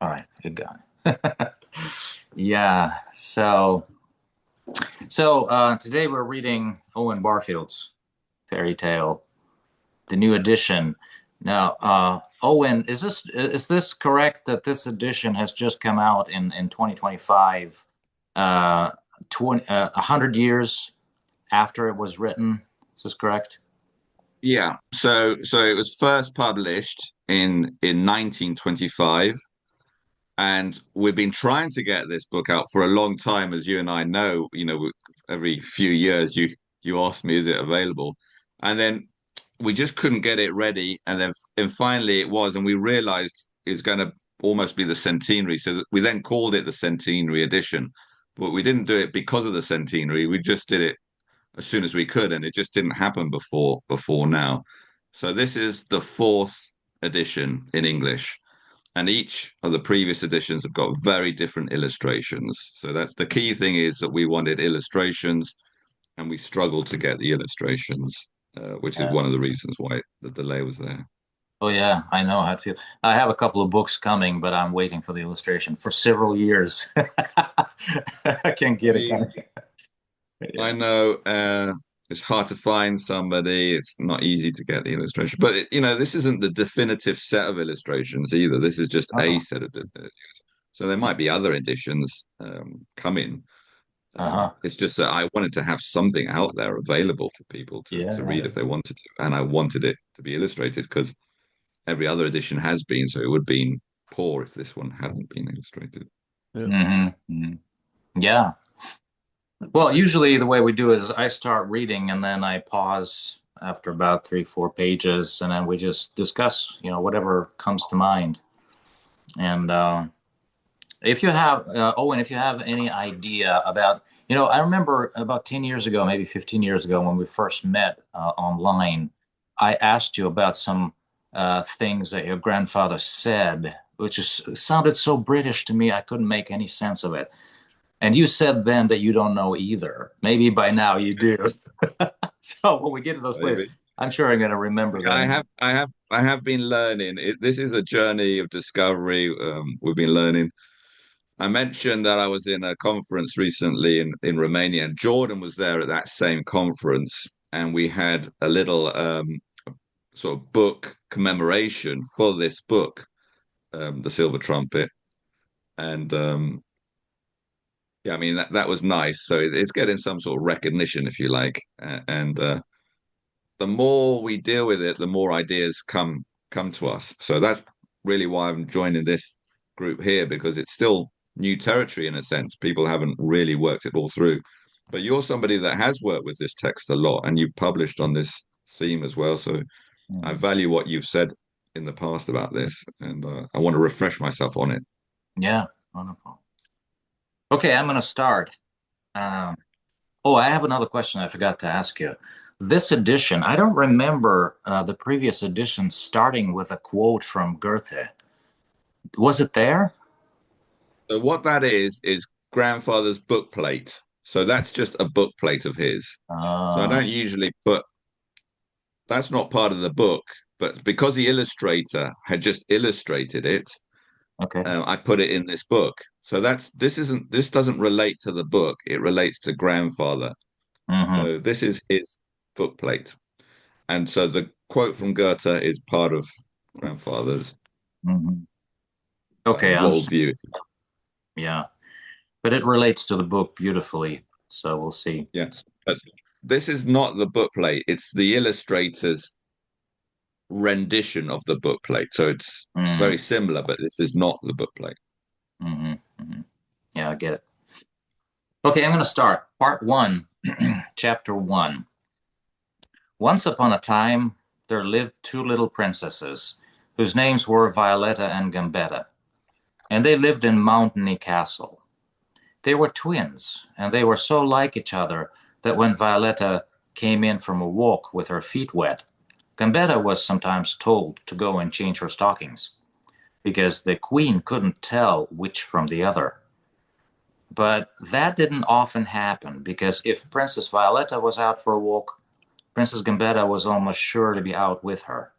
All right, good guy. Yeah. So today we're reading Owen Barfield's fairy tale, the new edition. Now, Owen, is this correct that this edition has just come out in 2025, 100 years after it was written? Is this correct? Yeah, so it was first published in 1925, and we've been trying to get this book out for a long time, as you and I know. Every few years you ask me, is it available? And then we just couldn't get it ready, and finally it was, and we realized it's going to almost be the centenary. So we then called it the centenary edition, but we didn't do it because of the centenary. We just did it as soon as we could, and it just didn't happen before now. So this is the fourth edition in English, and each of the previous editions have got very different illustrations. So that's the key thing, is that we wanted illustrations, and we struggled to get the illustrations, which is Yeah. one of the reasons why the delay was there. Oh yeah, I know how it feels. I have a couple of books coming, but I'm waiting for the illustration for several years. I can't get it. We, I Yeah. know it's hard to find somebody. It's not easy to get the illustration, but this isn't the definitive set of illustrations either. This is just a Oh. set of. So there might be other editions coming. Uh-huh. It's just that I wanted to have something out there available to people to read Yeah. if they wanted to, and I wanted it to be illustrated because every other edition has been. So it would have been poor if this one hadn't been illustrated. Yeah. Hmm. Yeah. Well, usually the way we do it is I start reading and then I pause after about three, 4 pages, and then we just discuss, whatever comes to mind. And if you have, Owen, if you have any idea about, I remember about 10 years ago, maybe 15 years ago, when we first met online, I asked you about some things that your grandfather said, which is sounded so British to me, I couldn't make any sense of it. And you said then that you don't know either. Maybe by now you do. So when we get to those places, Maybe. I'm sure I'm going to remember them. I have been learning. This is a journey of discovery. We've been learning. I mentioned that I was in a conference recently in Romania, and Jordan was there at that same conference, and we had a little sort of book commemoration for this book, The Silver Trumpet, and yeah, I mean that was nice. So it's getting some sort of recognition, if you like, and the more we deal with it, the more ideas come to us. So that's really why I'm joining this group here, because it's still new territory in a sense. People haven't really worked it all through. But you're somebody that has worked with this text a lot, and you've published on this theme as well. So I Mhm. value what you've said in the past about this, and I want to refresh myself on it. Yeah, wonderful. Okay, I'm going to start. Um, oh, I have another question I forgot to ask you. This edition, I don't remember the previous edition starting with a quote from Goethe. Was it there? So what that is grandfather's book plate. So that's just a book plate of his. So I Uh, don't usually put that's not part of the book, but because the illustrator had just illustrated it, okay. I put it in this book. So this doesn't relate to the book. It relates to grandfather. Hmm. So this is his book plate, and so the quote from Goethe is part of grandfather's Hmm. Okay, I understand. worldview. Yeah, but it relates to the book beautifully. So we'll see. Yes, but this is not the book plate. It's the illustrator's rendition of the book plate. So it's Mm-hmm. very similar, but this is not the book plate. Hmm. Yeah, I get it. Okay, I'm going to start. Part one, chapter one. Once upon a time, there lived two little princesses, whose names were Violetta and Gambetta, and they lived in Mountainy Castle. They were twins, and they were so like each other that when Violetta came in from a walk with her feet wet, Gambetta was sometimes told to go and change her stockings, because the queen couldn't tell which from the other. But that didn't often happen, because if Princess Violetta was out for a walk, Princess Gambetta was almost sure to be out with her.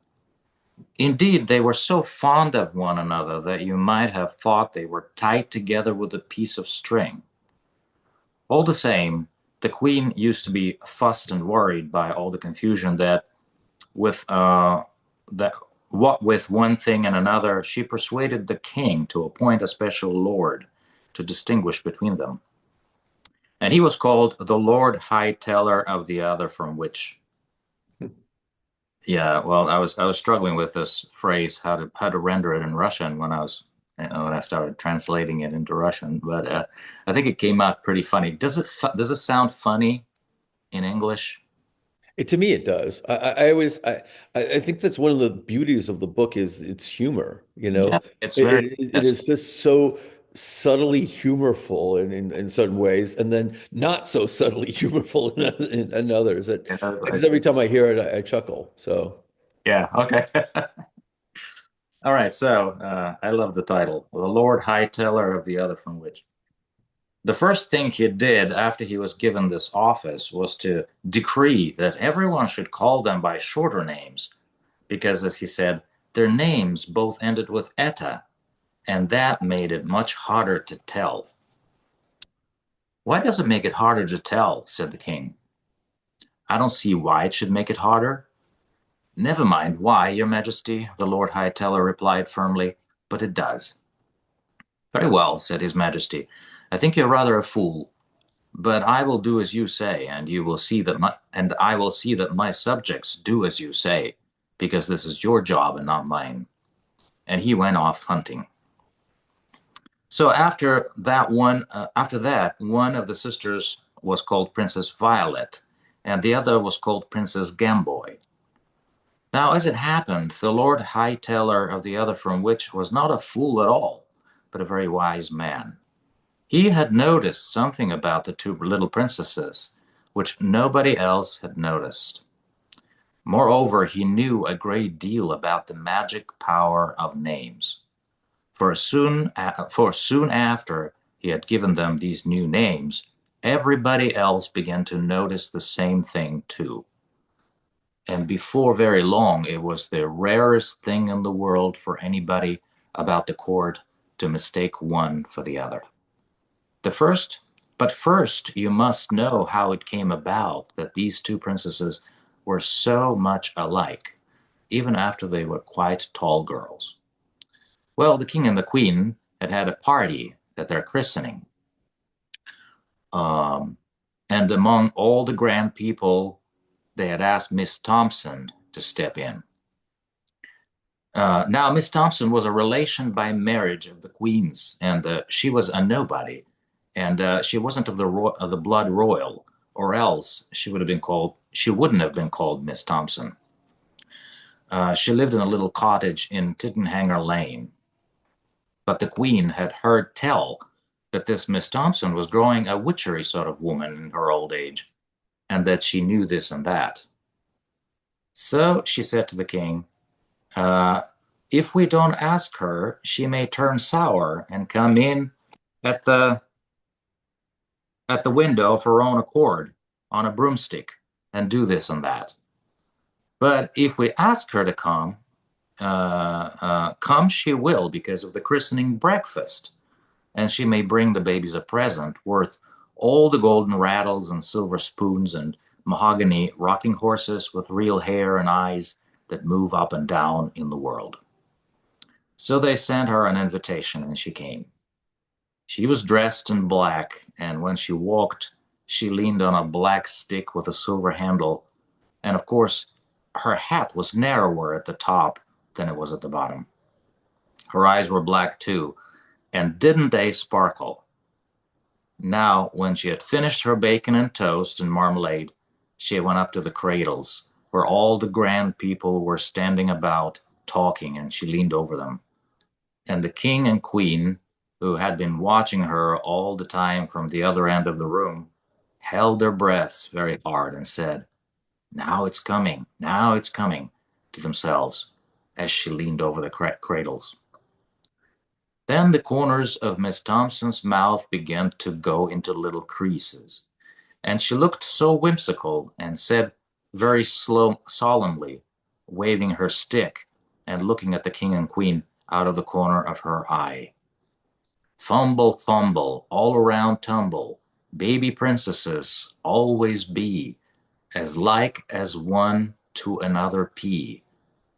Indeed, they were so fond of one another that you might have thought they were tied together with a piece of string. All the same, the queen used to be fussed and worried by all the confusion with that what with one thing and another, she persuaded the king to appoint a special lord to distinguish between them. And he was called the Lord High Teller of the other from which. Yeah, well, I was struggling with this phrase, how to render it in Russian when when I started translating it into Russian, but I think it came out pretty funny. Does it sound funny in English? To me, it does. I always I think that's one of the beauties of the book is its humor. You Yeah, know, it's very it yes, is just so subtly humorful in certain ways, and then not so subtly humorful in others. That yeah, just every time I hear it, I chuckle. So yeah, okay. All right, so I love the title, The Lord High Teller of the Other from which. The first thing he did after he was given this office was to decree that everyone should call them by shorter names, because, as he said, their names both ended with eta, and that made it much harder to tell. Why does it make it harder to tell? Said the king. I don't see why it should make it harder. Never mind why, your majesty, the Lord High Teller replied firmly, but it does. Very well, said his majesty. I think you're rather a fool, but I will do as you say, and I will see that my subjects do as you say, because this is your job and not mine. And he went off hunting. So after that, one of the sisters was called Princess Violet, and the other was called Princess Gamboy. Now, as it happened, the Lord High Teller of the other from which was not a fool at all, but a very wise man. He had noticed something about the two little princesses, which nobody else had noticed. Moreover, he knew a great deal about the magic power of names. For soon after he had given them these new names, everybody else began to notice the same thing too. And before very long, it was the rarest thing in the world for anybody about the court to mistake one for the other. The first, but first, you must know how it came about that these two princesses were so much alike, even after they were quite tall girls. Well, the king and the queen had had a party at their christening. Um, and among all the grand people, they had asked Miss Thompson to step in. Now, Miss Thompson was a relation by marriage of the Queen's, and she was a nobody, and she wasn't of the blood royal, or else she wouldn't have been called Miss Thompson. She lived in a little cottage in Tittenhanger Lane, but the Queen had heard tell that this Miss Thompson was growing a witchery sort of woman in her old age, and that she knew this and that. So she said to the king, Uh, if we don't ask her, she may turn sour and come in at the window of her own accord on a broomstick and do this and that. But if we ask her to come she will because of the christening breakfast, and she may bring the babies a present worth all the golden rattles and silver spoons and mahogany rocking horses with real hair and eyes that move up and down in the world. So they sent her an invitation, and she came. She was dressed in black, and when she walked, she leaned on a black stick with a silver handle, and of course, her hat was narrower at the top than it was at the bottom. Her eyes were black too, and didn't they sparkle? Now, when she had finished her bacon and toast and marmalade, she went up to the cradles, where all the grand people were standing about talking, and she leaned over them. And the king and queen, who had been watching her all the time from the other end of the room, held their breaths very hard and said, now it's coming, to themselves, as she leaned over the cradles. Then the corners of Miss Thompson's mouth began to go into little creases, and she looked so whimsical and said very slow, solemnly, waving her stick, and looking at the king and queen out of the corner of her eye. Fumble, fumble, all around tumble, baby princesses always be, as like as one to another pea.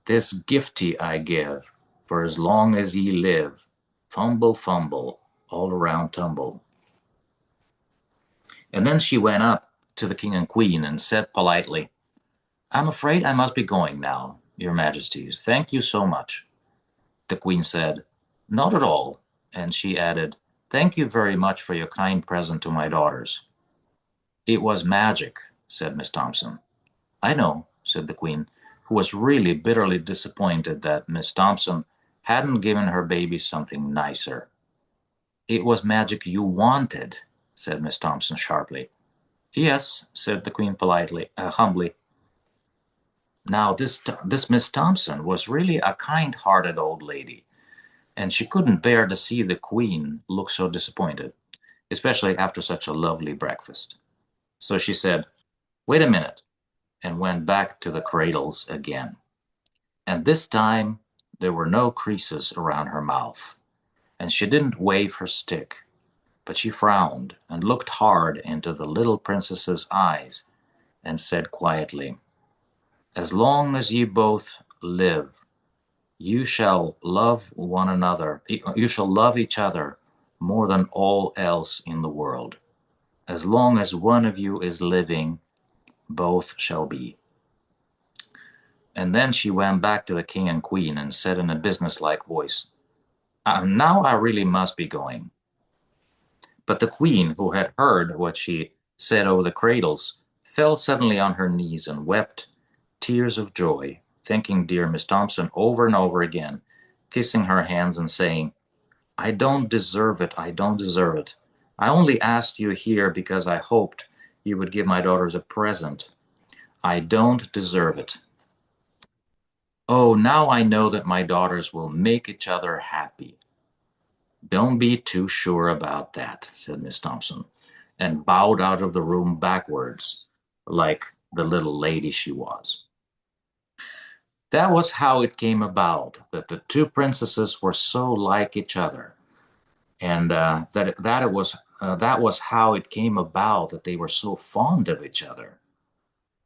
This gifty I give, for as long as ye live, fumble, fumble, all around tumble. And then she went up to the king and queen and said politely, I'm afraid I must be going now, your majesties. Thank you so much. The queen said, Not at all. And she added, Thank you very much for your kind present to my daughters. It was magic, said Miss Thompson. I know, said the queen, who was really bitterly disappointed that Miss Thompson hadn't given her baby something nicer. It was magic you wanted, said Miss Thompson sharply. Yes, said the queen politely, humbly. Now, this Miss Thompson was really a kind-hearted old lady, and she couldn't bear to see the queen look so disappointed, especially after such a lovely breakfast. So she said, Wait a minute, and went back to the cradles again. And this time there were no creases around her mouth, and she didn't wave her stick, but she frowned and looked hard into the little princess's eyes and said quietly, As long as ye both live, you shall love one another, you shall love each other more than all else in the world. As long as one of you is living, both shall be. And then she went back to the king and queen and said in a businesslike voice, Now I really must be going. But the queen, who had heard what she said over the cradles, fell suddenly on her knees and wept tears of joy, thanking dear Miss Thompson over and over again, kissing her hands and saying, I don't deserve it, I don't deserve it. I only asked you here because I hoped you would give my daughters a present. I don't deserve it. Oh, now I know that my daughters will make each other happy. Don't be too sure about that, said Miss Thompson, and bowed out of the room backwards, like the little lady she was. That was how it came about that the two princesses were so like each other, and that was how it came about that they were so fond of each other.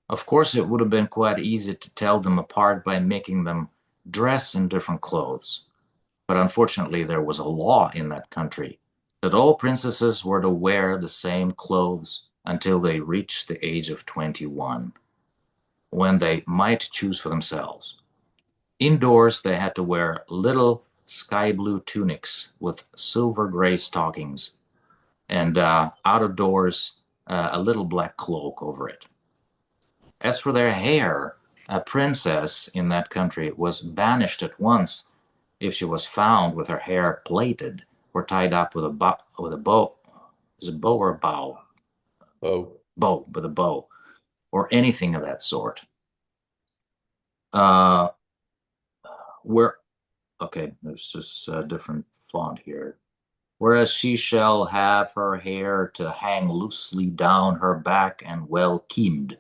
Of course, it would have been quite easy to tell them apart by making them dress in different clothes, but unfortunately, there was a law in that country that all princesses were to wear the same clothes until they reached the age of 21, when they might choose for themselves. Indoors, they had to wear little sky blue tunics with silver gray stockings, and out of doors, a little black cloak over it. As for their hair, a princess in that country was banished at once if she was found with her hair plaited or tied up with a bow. Is it bow or bow? Oh, Bow, with a bow, or anything of that sort. Uh, where Okay, there's just a different font here. Whereas she shall have her hair to hang loosely down her back and well combed.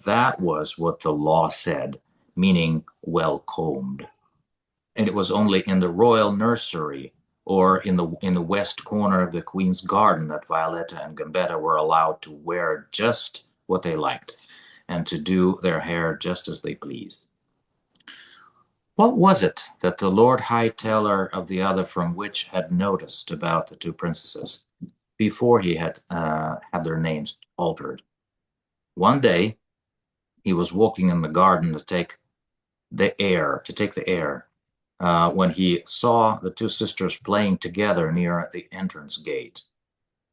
That was what the law said, meaning well combed. And it was only in the royal nursery or in the west corner of the Queen's garden that Violetta and Gambetta were allowed to wear just what they liked and to do their hair just as they pleased. What was it that the Lord High Teller of the other from which had noticed about the two princesses before he had had their names altered? One day he was walking in the garden to take the air, when he saw the two sisters playing together near the entrance gate.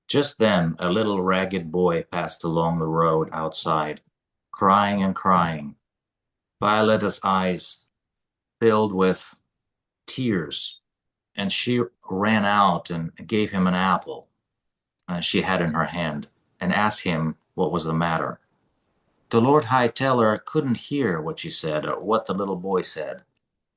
Just then a little ragged boy passed along the road outside, crying and crying. Violetta's eyes filled with tears, and she ran out and gave him an apple she had in her hand and asked him what was the matter. The Lord High Teller couldn't hear what she said or what the little boy said,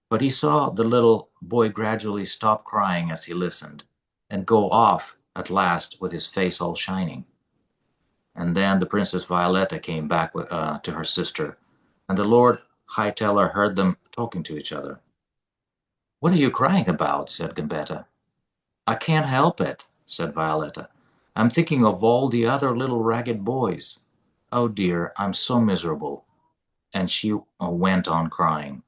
but he saw the little boy gradually stop crying as he listened and go off at last with his face all shining. And then the Princess Violetta came back to her sister, and the Lord High Teller heard them talking to each other. What are you crying about? Said Gambetta. I can't help it, said Violetta. I'm thinking of all the other little ragged boys. Oh dear, I'm so miserable. And she went on crying.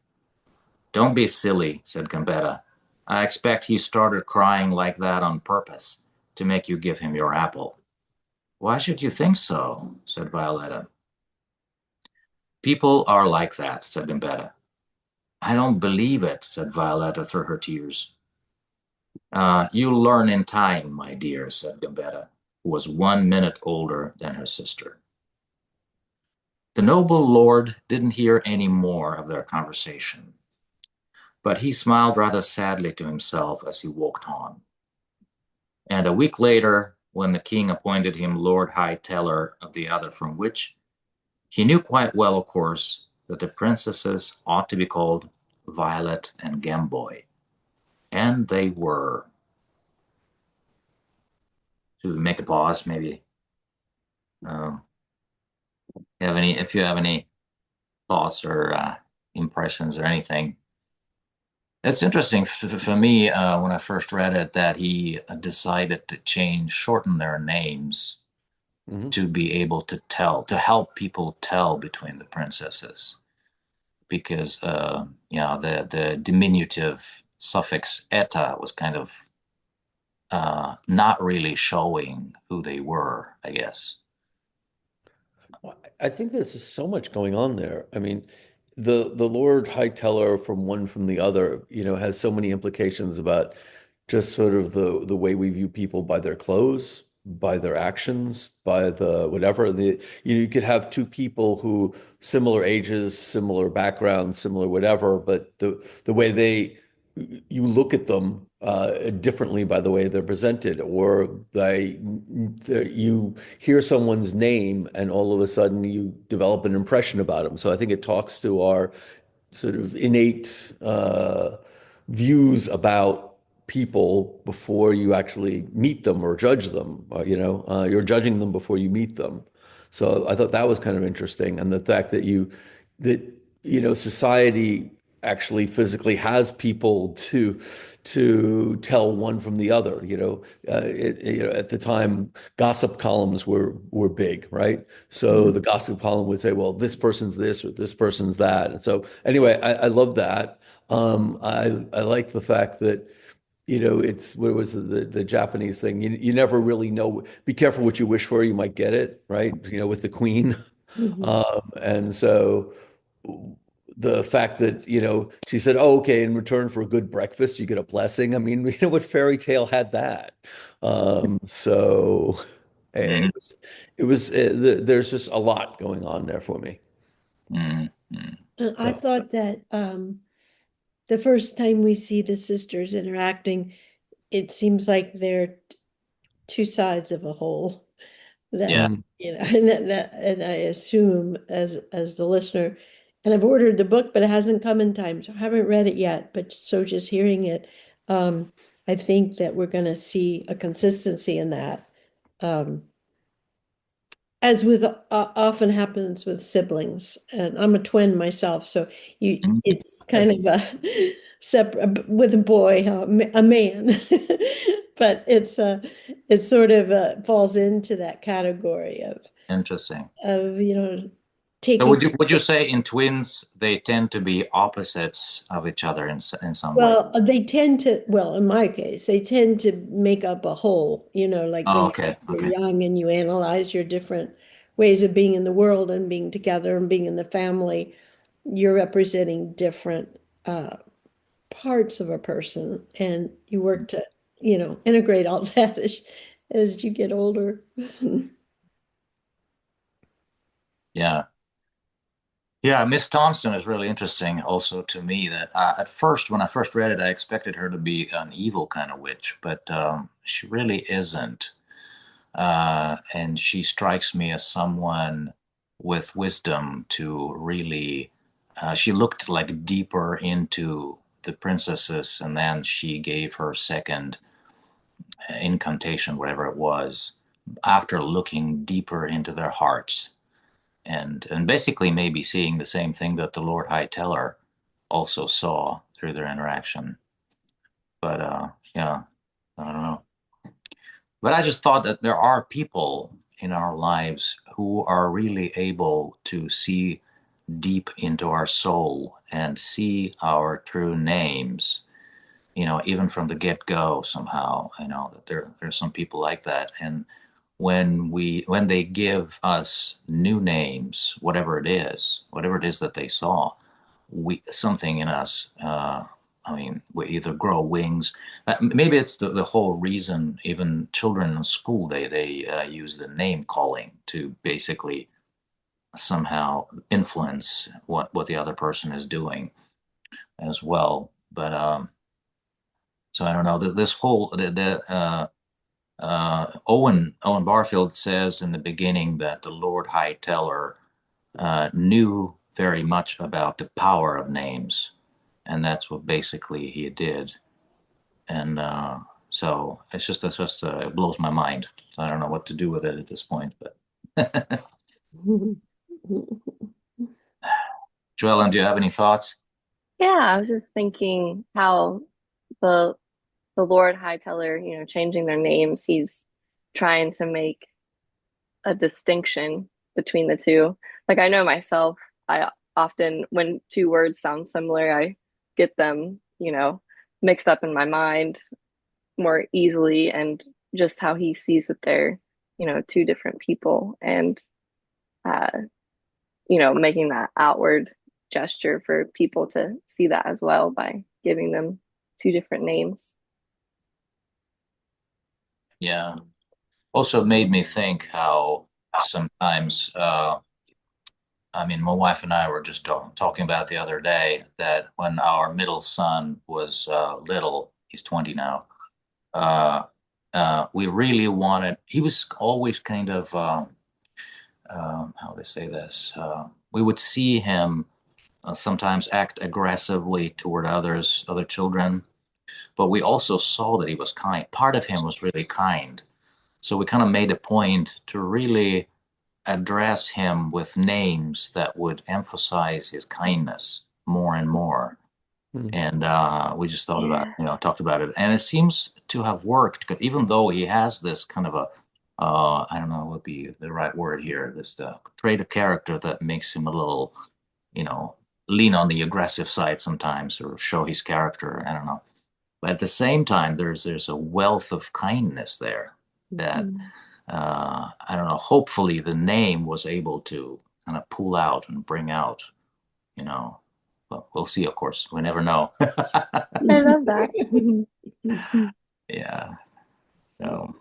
Don't be silly, said Gambetta. I expect he started crying like that on purpose to make you give him your apple. Why should you think so? Said Violetta. People are like that, said Gambetta. I don't believe it, said Violetta through her tears. You'll learn in time, my dear, said Gambetta, who was 1 minute older than her sister. The noble lord didn't hear any more of their conversation, but he smiled rather sadly to himself as he walked on. And a week later, when the king appointed him Lord High Teller of the other from which, he knew quite well, of course, that the princesses ought to be called Violet and Gamboy. And they were. To make a pause, maybe. Um, if you have any thoughts or impressions or anything. It's interesting for me when I first read it that he decided to shorten their names Hmm. to be able to to help people tell between the princesses, because the diminutive suffix eta was kind of not really showing who they were, I guess. Well, I think there's just so much going on there. I mean, the Lord Hightower from one from the other, has so many implications about just sort of the way we view people by their clothes, by their actions, by the whatever. You could have two people who similar ages, similar backgrounds, similar whatever, but the way you look at them differently by the way they're presented, or you hear someone's name and all of a sudden you develop an impression about them. So I think it talks to our sort of innate views about people before you actually meet them or judge them. You're judging them before you meet them. So I thought that was kind of interesting, and the fact that society actually physically has people to tell one from the other. At the time, gossip columns were big, right? So Mhm. the gossip column would say, well, this person's this or this person's that. And so anyway, I love that. I like the fact that, it's what was the Japanese thing? You never really know. Be careful what you wish for, you might get it, right? With the queen. Mhm. And so the fact that, she said, oh, okay, in return for a good breakfast, you get a blessing. I mean, what fairy tale had that? So Mhm. there's just a lot going on there for me. Mhm. Mhm. I So, thought that the first time we see the sisters interacting, it seems like they're two sides of a whole. That Yeah. mhm. and I assume as the listener, and I've ordered the book, but it hasn't come in time, so I haven't read it yet. But so just hearing it, um, I think that we're going to see a consistency in that. Um, as with often happens with siblings, and I'm a twin myself, so Mhm. it's kind of a separate with a boy, a man, but it sort of falls into that category Interesting. of So taking. would you say in twins they tend to be opposites of each other in some way? Well, they tend to, well, in my case, they tend to make up a whole, like Oh, when okay. you're Okay. young and you analyze your different ways of being in the world and being together and being in the family, you're representing different parts of a person, and you work to, integrate all that as you get older. Yeah. Yeah, Miss Thompson is really interesting also to me that at first, when I first read it, I expected her to be an evil kind of witch, but she really isn't. And she strikes me as someone with wisdom to really, she looked like deeper into the princesses, and then she gave her second incantation, whatever it was, after looking deeper into their hearts and basically maybe seeing the same thing that the Lord High Teller also saw through their interaction. yeah, I don't know. But I just thought that there are people in our lives who are really able to see deep into our soul and see our true names, even from the get-go somehow, that there's some people like that. And when they give us new names, whatever it is that they saw, we something in us, I mean, we either grow wings. Maybe it's the whole reason even children in school, they use the name calling to basically somehow influence what the other person is doing as well. But so I don't know. This whole the Owen Barfield says in the beginning that the Lord High Teller knew very much about the power of names, and that's what basically he did. And so it's just it blows my mind. So I don't know what to do with it at this point. But Joellen, do you have any thoughts? Yeah, I was just thinking how the the Lord Hightower, changing their names, he's trying to make a distinction between the two. Like I know myself, I often when two words sound similar, I get them, mixed up in my mind more easily and just how he sees that they're, two different people and uh, making that outward gesture for people to see that as well by giving them two different names. Yeah. Also made me think how sometimes, I mean, my wife and I were just talking about the other day that when our middle son was little, he's 20 now, uh, we really wanted, he was always kind of, how do I say this? We would see him sometimes act aggressively toward other children, but we also saw that he was kind. Part of him was really kind. So we kind of made a point to really address him with names that would emphasize his kindness more and more. Hmm. And we just thought about, Yeah. talked about it. And it seems to have worked, even though he has this kind of a, I don't know what the right word here, this trait of character that makes him a little, you know, lean on the aggressive side sometimes or show his character. I don't know. But at the same time, there's a wealth of kindness there that Mhm. I don't know. Hopefully, the name was able to kind of pull out and bring out. You know, but we'll see. Of course, we never know. I love that. Yeah. So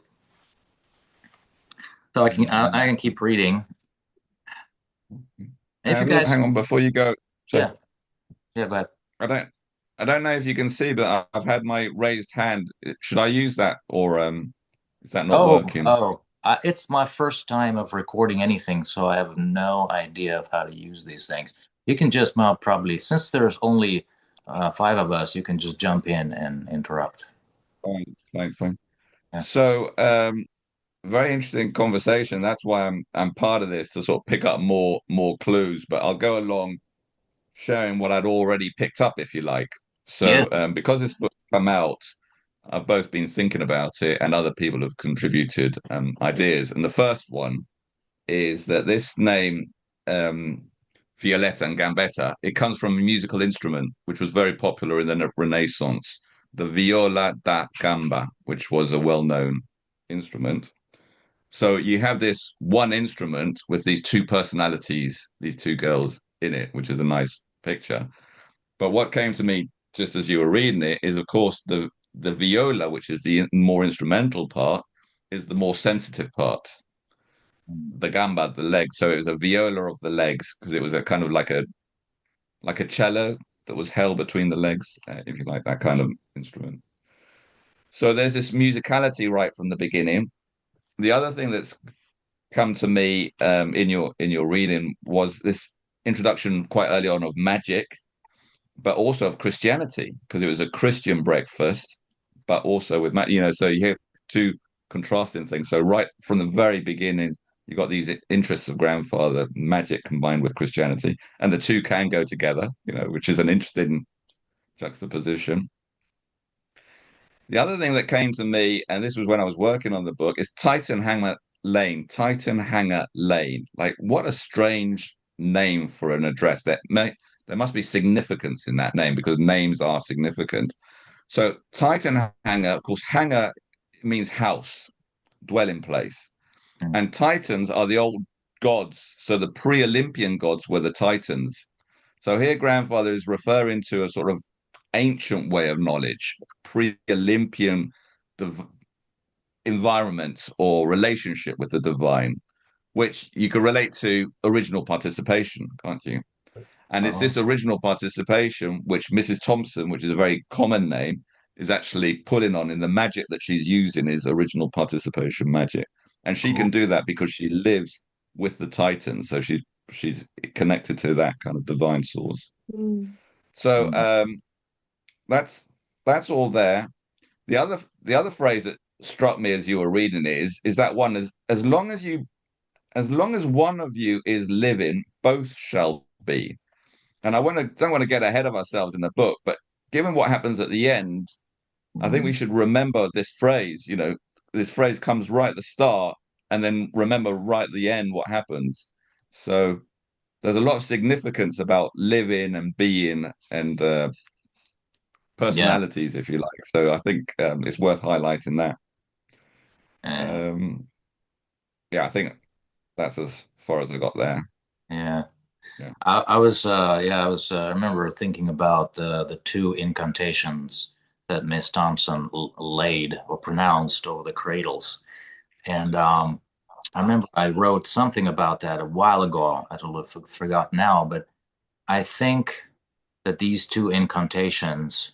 I can keep reading. And if you guys, Hang on before you go. So yeah, yeah, go ahead. I don't I don't know if you can see, but I've had my raised hand. Should I use that or is that not working? It's my first time of recording anything, so I have no idea of how to use these things. You can just probably, since there's only five of us, you can just jump in and interrupt. Fine, fine, fine. Yeah. So very interesting conversation. That's why I'm part of this to sort of pick up more clues, but I'll go along sharing what I'd already picked up, if you like. Yeah. So because this book's come out, I've both been thinking about it, and other people have contributed ideas. And the first one is that this name, um, Violetta and Gambetta, it comes from a musical instrument which was very popular in the Renaissance, the viola da gamba, which was a well-known instrument. So you have this one instrument with these two personalities, these two girls in it, which is a nice picture. But what came to me just as you were reading it is, of course, the viola, which is the more instrumental part, is the more sensitive part. The gamba, the legs. So it was a viola of the legs because it was a kind of like a cello that was held between the legs, if you like that kind of instrument. So there's this musicality right from the beginning. The other thing that's come to me in your reading was this introduction quite early on of magic, but also of Christianity, because it was a Christian breakfast, but also with so you have two contrasting things. So right from the very beginning, you got these interests of grandfather magic combined with Christianity, and the two can go together, which is an interesting juxtaposition. The other thing that came to me, and this was when I was working on the book, is Titan Hanger Lane. Titan Hanger Lane. Like, what a strange name for an address. There must be significance in that name because names are significant. So Titan Hanger, of course, Hanger means house, dwelling place. Mm. And Titans are the old gods. So the pre-Olympian gods were the Titans. So here, grandfather is referring to a sort of ancient way of knowledge, pre-Olympian div environment or relationship with the divine, which you could relate to original participation, can't you? And it's Oh, this original participation which Mrs. Thompson, which is a very common name, is actually pulling on in the magic that she's using is original participation magic. And she can cool. do that because she lives with the Titans. So she's connected to that kind of divine source. Mm. So Mm. that's that's all there. The other phrase that struck me as you were reading it is that one as long as one of you is living, both shall be. And I don't want to get ahead of ourselves in the book, but given what happens at the end, I think we Mm. should remember this phrase. This phrase comes right at the start, and then remember right at the end what happens. So there's a lot of significance about living and being and Yeah, personalities, if you like. So I think it's worth highlighting that. yeah, Um, yeah, I think that's as far as I got there. yeah. Yeah. I remember thinking about the two incantations that Miss Thompson laid or pronounced over the cradles. And I remember I wrote something about that a while ago. I don't know if I forgot now, but I think that these two incantations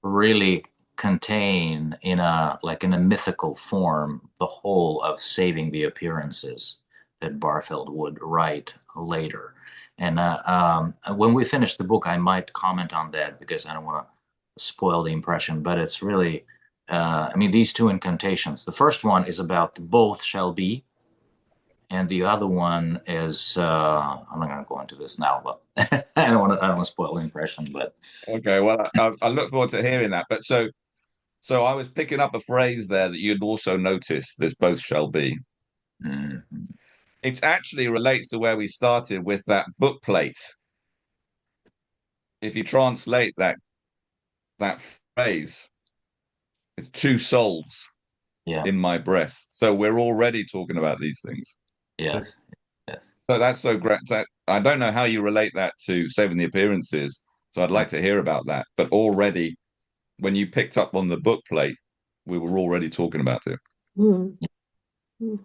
really contain in a mythical form the whole of saving the appearances that Barfield would write later. And when we finish the book, I might comment on that because I don't want to spoil the impression, but it's really, I mean, these two incantations. The first one is about both shall be, and the other one is, I'm not going to go into this now, but I don't want to spoil the impression, but Okay. Well, I look forward to hearing that. But so I was picking up a phrase there that you'd also notice. This both shall be. mm, It actually relates to where we started with that book plate. If you translate that phrase, it's two souls yeah, in my breast. So we're already talking about these things. yes, yes. So that's so great. I don't know how you relate that to saving the appearances. So I'd like to hear about that. But already, when you picked up on the book plate, we were already talking about it. Mm. Yeah. Mm.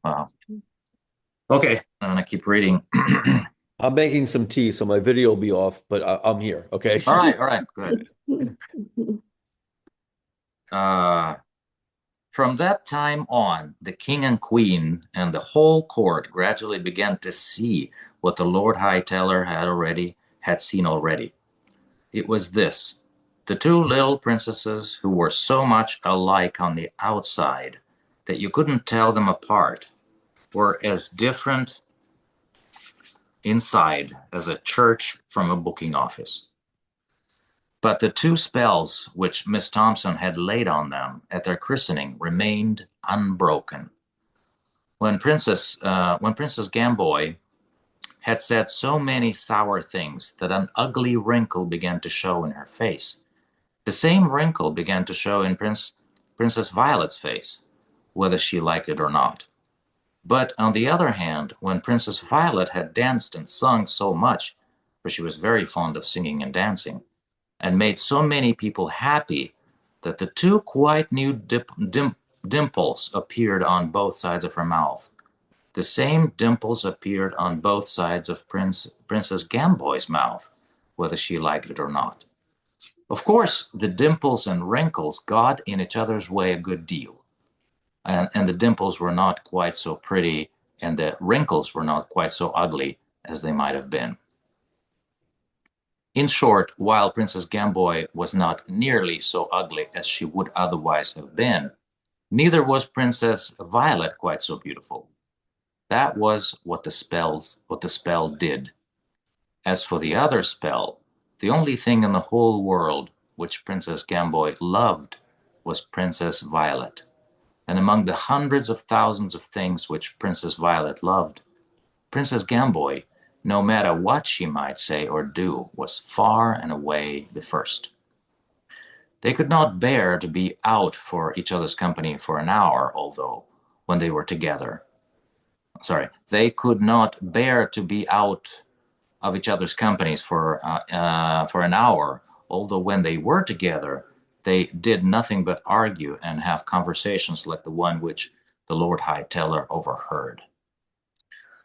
Wow. Okay, I'm gonna keep reading. I'm making some tea, so my video will be off, but I'm here. Okay. All right, good. Uh, from that time on, the king and queen and the whole court gradually began to see what the Lord High Teller had seen already. It was this: the two little princesses who were so much alike on the outside that you couldn't tell them apart were as different inside as a church from a booking office. But the two spells which Miss Thompson had laid on them at their christening remained unbroken. When Princess Gamboy had said so many sour things that an ugly wrinkle began to show in her face, the same wrinkle began to show in Princess Violet's face, whether she liked it or not. But on the other hand, when Princess Violet had danced and sung so much, for she was very fond of singing and dancing, and made so many people happy that the two quite new dimples appeared on both sides of her mouth. The same dimples appeared on both sides of Princess Gamboy's mouth, whether she liked it or not. Of course, the dimples and wrinkles got in each other's way a good deal, and the dimples were not quite so pretty, and the wrinkles were not quite so ugly as they might have been. In short, while Princess Gamboy was not nearly so ugly as she would otherwise have been, neither was Princess Violet quite so beautiful. That was what the spell did. As for the other spell, the only thing in the whole world which Princess Gamboy loved was Princess Violet. And among the hundreds of thousands of things which Princess Violet loved, Princess Gamboy, no matter what she might say or do, was far and away the first. They could not bear to be out for each other's company for an hour, although when they were together. They could not bear to be out of each other's companies for an hour, although when they were together, they did nothing but argue and have conversations like the one which the Lord High Teller overheard.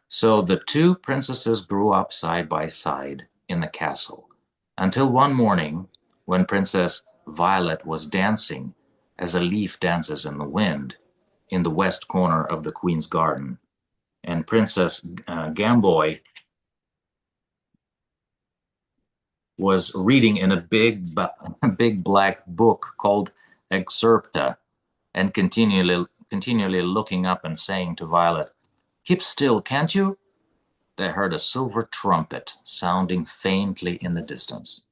So the two princesses grew up side by side in the castle, until one morning, when Princess Violet was dancing, as a leaf dances in the wind, in the west corner of the Queen's garden, and Princess Gamboy was reading in a big black book called Excerpta, and continually looking up and saying to Violet, "Keep still, can't you?" They heard a silver trumpet sounding faintly in the distance.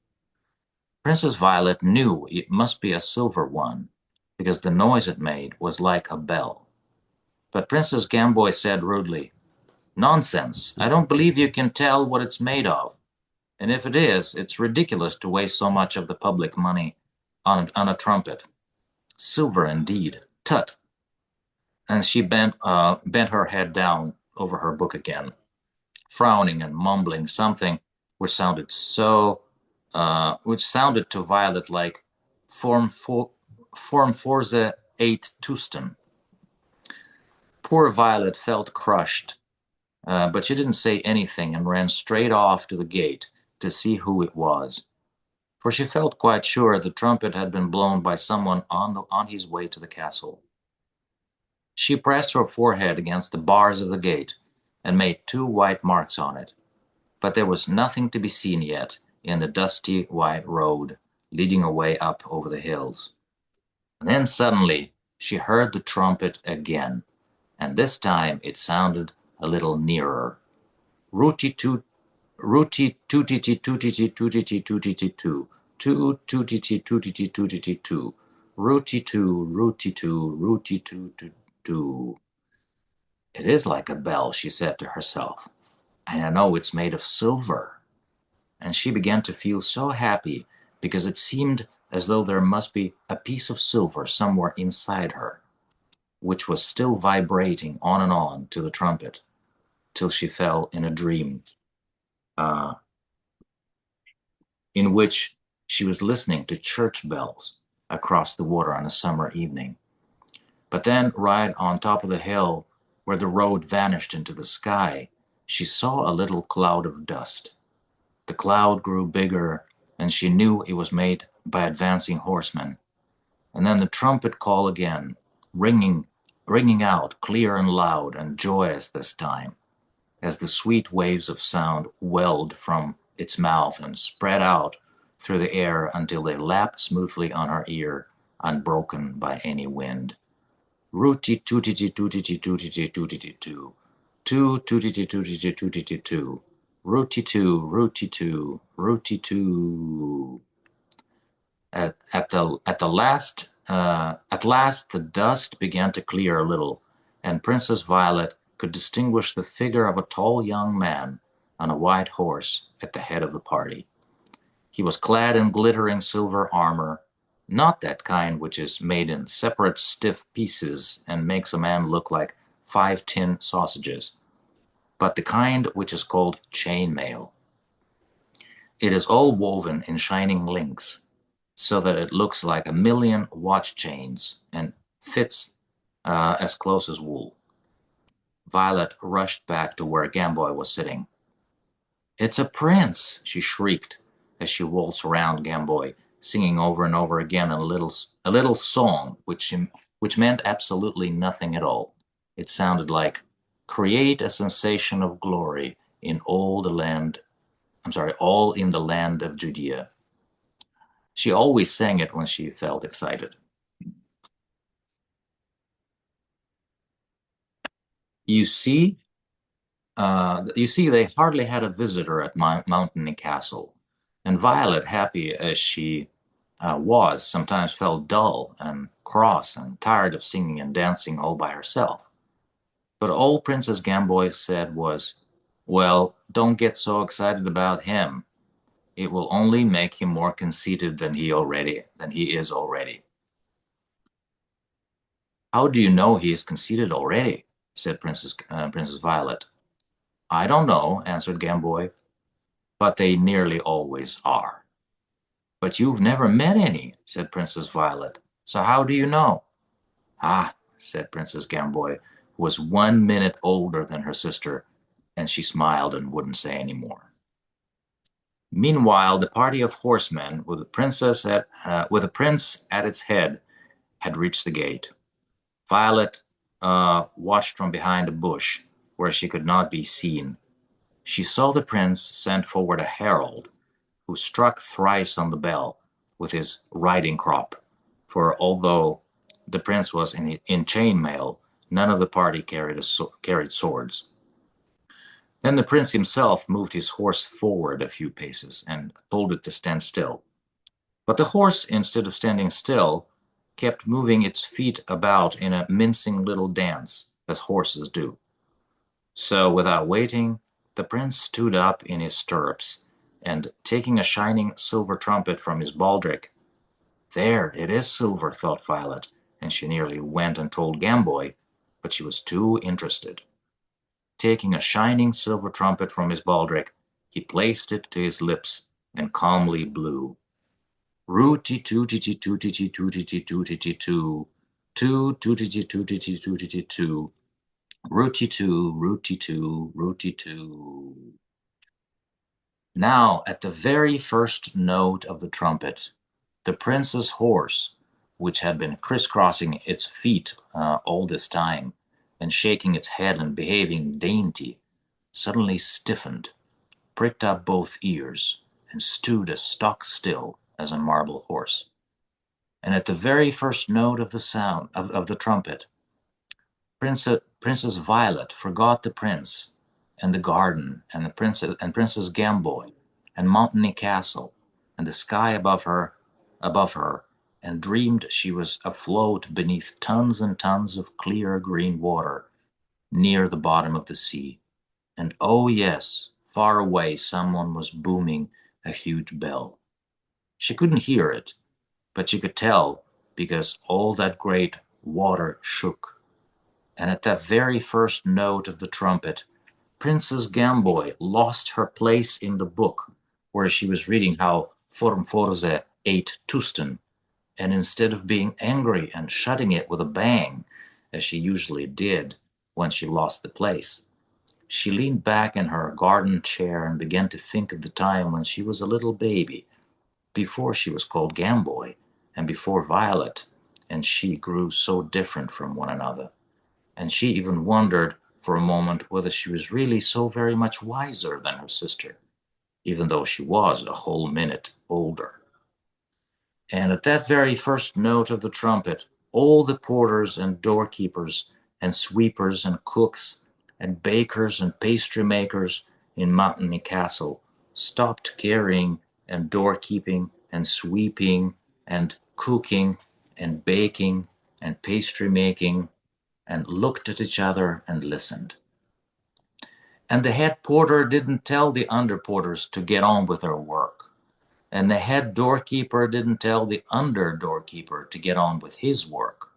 Princess Violet knew it must be a silver one, because the noise it made was like a bell. But Princess Gamboy said rudely, "Nonsense! I don't believe you can tell what it's made of. And if it is, it's ridiculous to waste so much of the public money on a trumpet. Silver indeed. Tut!" And she bent her head down over her book again, frowning and mumbling something which sounded to Violet like Form Forza 8 Tuston. Poor Violet felt crushed, but she didn't say anything and ran straight off to the gate to see who it was, for she felt quite sure the trumpet had been blown by someone on his way to the castle. She pressed her forehead against the bars of the gate and made 2 white marks on it, but there was nothing to be seen yet in the dusty white road leading away up over the hills. And then suddenly she heard the trumpet again, and this time it sounded a little nearer. Rooty-toot, rooty-tootity tootity tootity tootity too, toot tootity tootity tootity too, rooty-too, rooty-too, rooty-too-too-too. "It is like a bell," she said to herself, "and I know it's made of silver." And she began to feel so happy because it seemed as though there must be a piece of silver somewhere inside her, which was still vibrating on and on to the trumpet, till she fell in a dream uh, in which she was listening to church bells across the water on a summer evening. But then, right on top of the hill, where the road vanished into the sky, she saw a little cloud of dust. The cloud grew bigger, and she knew it was made by advancing horsemen. And then the trumpet call again, ringing out clear and loud and joyous this time, as the sweet waves of sound welled from its mouth and spread out through the air until they lapped smoothly on her ear, unbroken by any wind. Rooty tootity tootity tootity tootity too. Too tootity tootity tootity too. Rooty too, rooty too, rooty too. At last the dust began to clear a little, and Princess Violet could distinguish the figure of a tall young man on a white horse at the head of the party. He was clad in glittering silver armor, not that kind which is made in separate stiff pieces and makes a man look like 5 tin sausages, but the kind which is called chainmail. It is all woven in shining links, so that it looks like a million watch chains and fits as close as wool. Violet rushed back to where Gamboy was sitting. "It's a prince!" she shrieked as she waltzed around Gamboy, singing over and over again a little song which meant absolutely nothing at all. It sounded like, "Create a sensation of glory in all in the land of Judea." She always sang it when she felt excited. You see, they hardly had a visitor at Mountaineer Castle, and Violet, happy as she sometimes felt dull and cross and tired of singing and dancing all by herself. But all Princess Gamboy said was, "Well, don't get so excited about him. It will only make him more conceited than he is already." "How do you know he is conceited already?" said Princess Violet. "I don't know," answered Gamboy, "but they nearly always are." "But you've never met any," said Princess Violet, "so how do you know?" "Ah," said Princess Gamboy, who was 1 minute older than her sister, and she smiled and wouldn't say any more. Meanwhile, the party of horsemen, with the prince at its head, had reached the gate. Violet watched from behind a bush, where she could not be seen. She saw the prince send forward a herald, who struck thrice on the bell with his riding crop, for although the prince was in chain mail, none of the party carried swords. Then the prince himself moved his horse forward a few paces and told it to stand still. But the horse, instead of standing still, kept moving its feet about in a mincing little dance, as horses do. So, without waiting, the prince stood up in his stirrups, and taking a shining silver trumpet from his baldric— "There, it is silver," thought Violet, and she nearly went and told Gamboy, but she was too interested. Taking a shining silver trumpet from his baldric, he placed it to his lips and calmly blew. Rooty tootity tootity tootity tootity too. Too tootity tootity tootity too. Rooty too, rooty too, rooty too. Now, at the very first note of the trumpet, the prince's horse, which had been crisscrossing its feet all this time, and shaking its head and behaving dainty, suddenly stiffened, pricked up both ears, and stood as stock still as a marble horse. And at the very first note of the sound of the trumpet, Princess Violet forgot the prince and the garden and the Princess Gamboy and Montany Castle and the sky above her, and dreamed she was afloat beneath tons and tons of clear green water near the bottom of the sea. And oh yes, far away someone was booming a huge bell. She couldn't hear it, but she could tell, because all that great water shook. And at that very first note of the trumpet, Princess Gamboy lost her place in the book where she was reading how Formforze ate Tusten, and instead of being angry and shutting it with a bang, as she usually did when she lost the place, she leaned back in her garden chair and began to think of the time when she was a little baby, before she was called Gamboy, and before Violet and she grew so different from one another. And she even wondered for a moment whether she was really so very much wiser than her sister, even though she was a whole minute older. And at that very first note of the trumpet, all the porters and doorkeepers and sweepers and cooks and bakers and pastry makers in Montany Castle stopped carrying and doorkeeping and sweeping and cooking and baking and pastry making, and looked at each other and listened. And the head porter didn't tell the under porters to get on with their work. And the head doorkeeper didn't tell the under doorkeeper to get on with his work.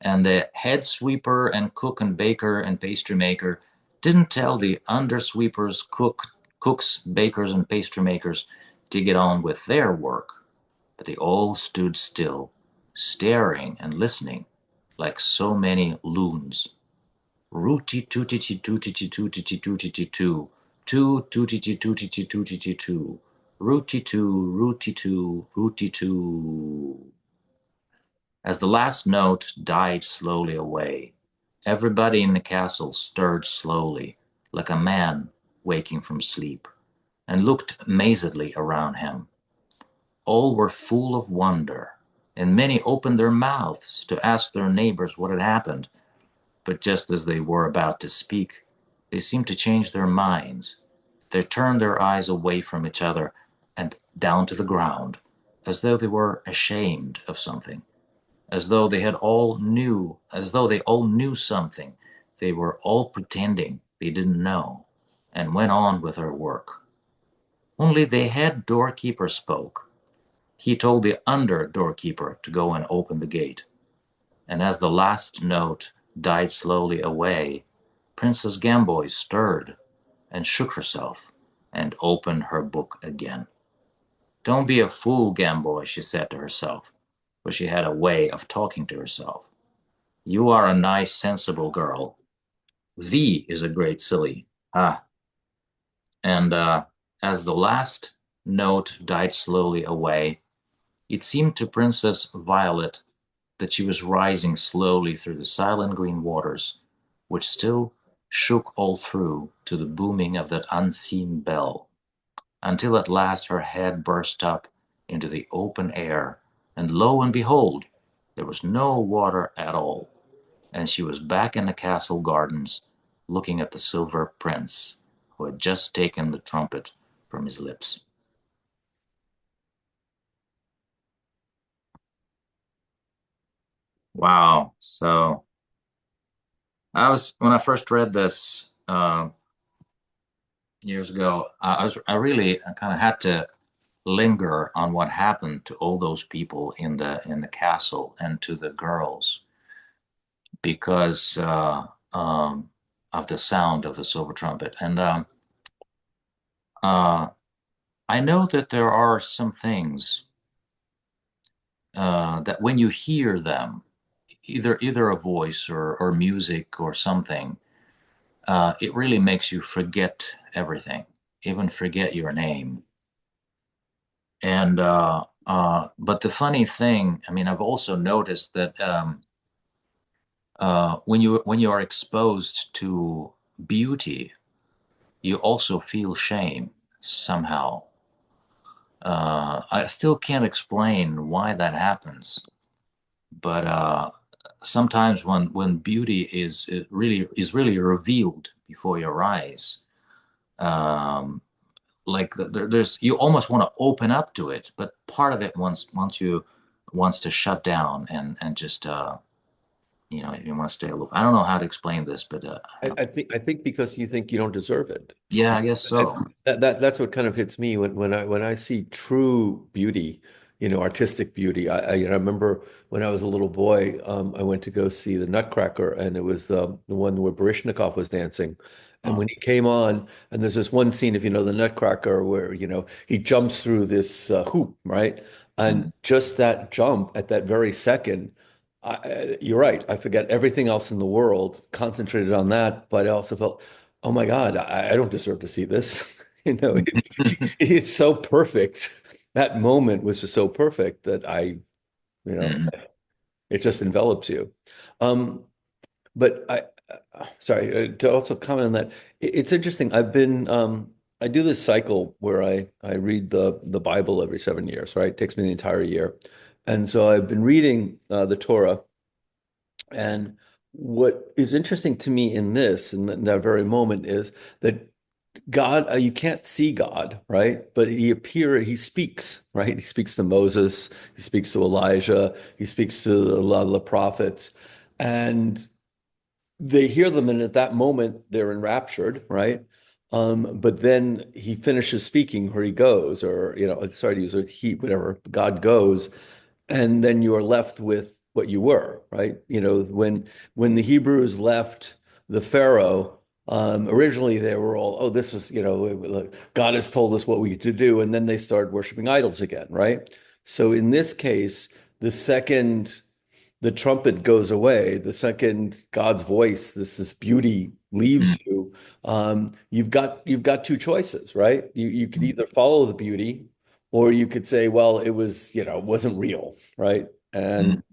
And the head sweeper and cook and baker and pastry maker didn't tell the under sweepers, cooks, bakers, and pastry makers to get on with their work. But they all stood still, staring and listening like so many loons. Rooty tootity tootity tootity tootity too. Too tootity tootity tootity too. Rooty too, rooty too, rooty too. As the last note died slowly away, everybody in the castle stirred slowly, like a man waking from sleep, and looked amazedly around him. All were full of wonder, and many opened their mouths to ask their neighbors what had happened. But just as they were about to speak, they seemed to change their minds. They turned their eyes away from each other and down to the ground, as though they were ashamed of something, as though they all knew something. They were all pretending they didn't know and went on with their work. Only the head doorkeeper spoke. He told the under doorkeeper to go and open the gate. And as the last note died slowly away, Princess Gamboy stirred and shook herself and opened her book again. Don't be a fool, Gamboy, she said to herself, for she had a way of talking to herself. You are a nice, sensible girl. V is a great silly. Ah, and as the last note died slowly away, it seemed to Princess Violet that she was rising slowly through the silent green waters, which still shook all through to the booming of that unseen bell, until at last her head burst up into the open air, and lo and behold, there was no water at all, and she was back in the castle gardens, looking at the silver prince, who had just taken the trumpet from his lips. Wow. So when I first read this years ago, I really kind of had to linger on what happened to all those people in the castle and to the girls because of the sound of the silver trumpet. And uh, I know that there are some things that when you hear them, either a voice or music or something, it really makes you forget everything, even forget your name. And but the funny thing, I mean, I've also noticed that when you are exposed to beauty, you also feel shame somehow. I still can't explain why that happens, but sometimes when beauty is really revealed before your eyes, um, like there's you almost want to open up to it, but part of it wants to shut down and just you want to stay aloof. I don't know how to explain this, but I think because you think you don't deserve it. yeah, I guess And so. that's what kind of hits me when I see true beauty, artistic beauty. I remember when I was a little boy, I went to go see the Nutcracker, and it was the one where Baryshnikov was dancing. And Oh, when he came on, and there's this one scene, if you know the Nutcracker, where he jumps through this hoop, right? And mm, just that jump at that very second, you're right. I forget everything else in the world, concentrated on that, but I also felt, oh my God, I don't deserve to see this. It's so perfect. That moment was just so perfect that you know, mm, it just envelops you. Um, but sorry, to also comment on that, it's interesting. I do this cycle where I read the Bible every 7 years, right? It takes me the entire year. And so I've been reading the Torah. And what is interesting to me in this, in that very moment, is that God, you can't see God, right? But he speaks, right? He speaks to Moses, he speaks to Elijah, he speaks to a lot of the prophets, and they hear them, and at that moment they're enraptured, right? But then he finishes speaking, or he goes, or sorry to use a he, whatever, God goes, and then you are left with what you were, right? When the Hebrews left the Pharaoh, originally they were all, oh, this is, God has told us what we to do, and then they started worshiping idols again, right? So in this case, the second the trumpet goes away, the second God's voice, this beauty leaves mm, you, you've got two choices, right? You could mm, either follow the beauty, or you could say, well, it was, it wasn't real, right? mm.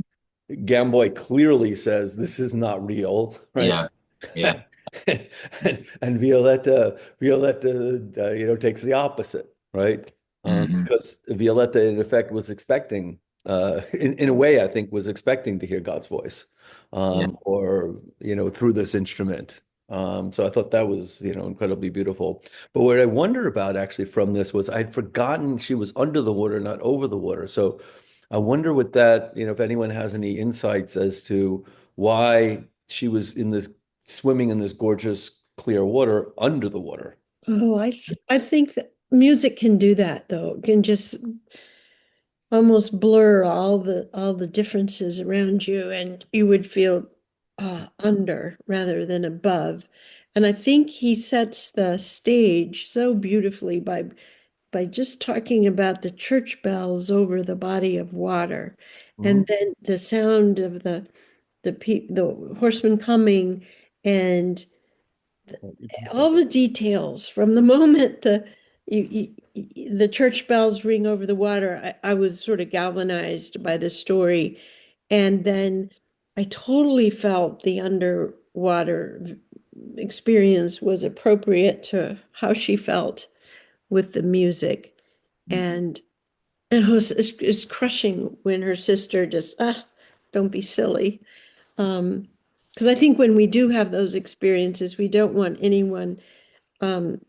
And Gamboy clearly says this is not real, right? Yeah, yeah. And Violetta, takes the opposite, right? Hmm. Because Violetta, in effect, was expecting, in a way, I think, was expecting to hear God's voice, Yeah. or through this instrument. So I thought that was, incredibly beautiful. But what I wondered about actually from this was I'd forgotten she was under the water, not over the water. So I wonder with that, if anyone has any insights as to why she was swimming in this gorgeous clear water under the water. Oh, I think that music can do that though. It can just almost blur all the differences around you, and you would feel under rather than above. And I think he sets the stage so beautifully by just talking about the church bells over the body of water, Mhm. and then the sound of the horsemen coming, and all the details from the moment the church bells ring over the water. I was sort of galvanized by the story, and then I totally felt the underwater experience was appropriate to how she felt with the music, and it's crushing when her sister just don't be silly. Because I think when we do have those experiences, we don't want anyone um,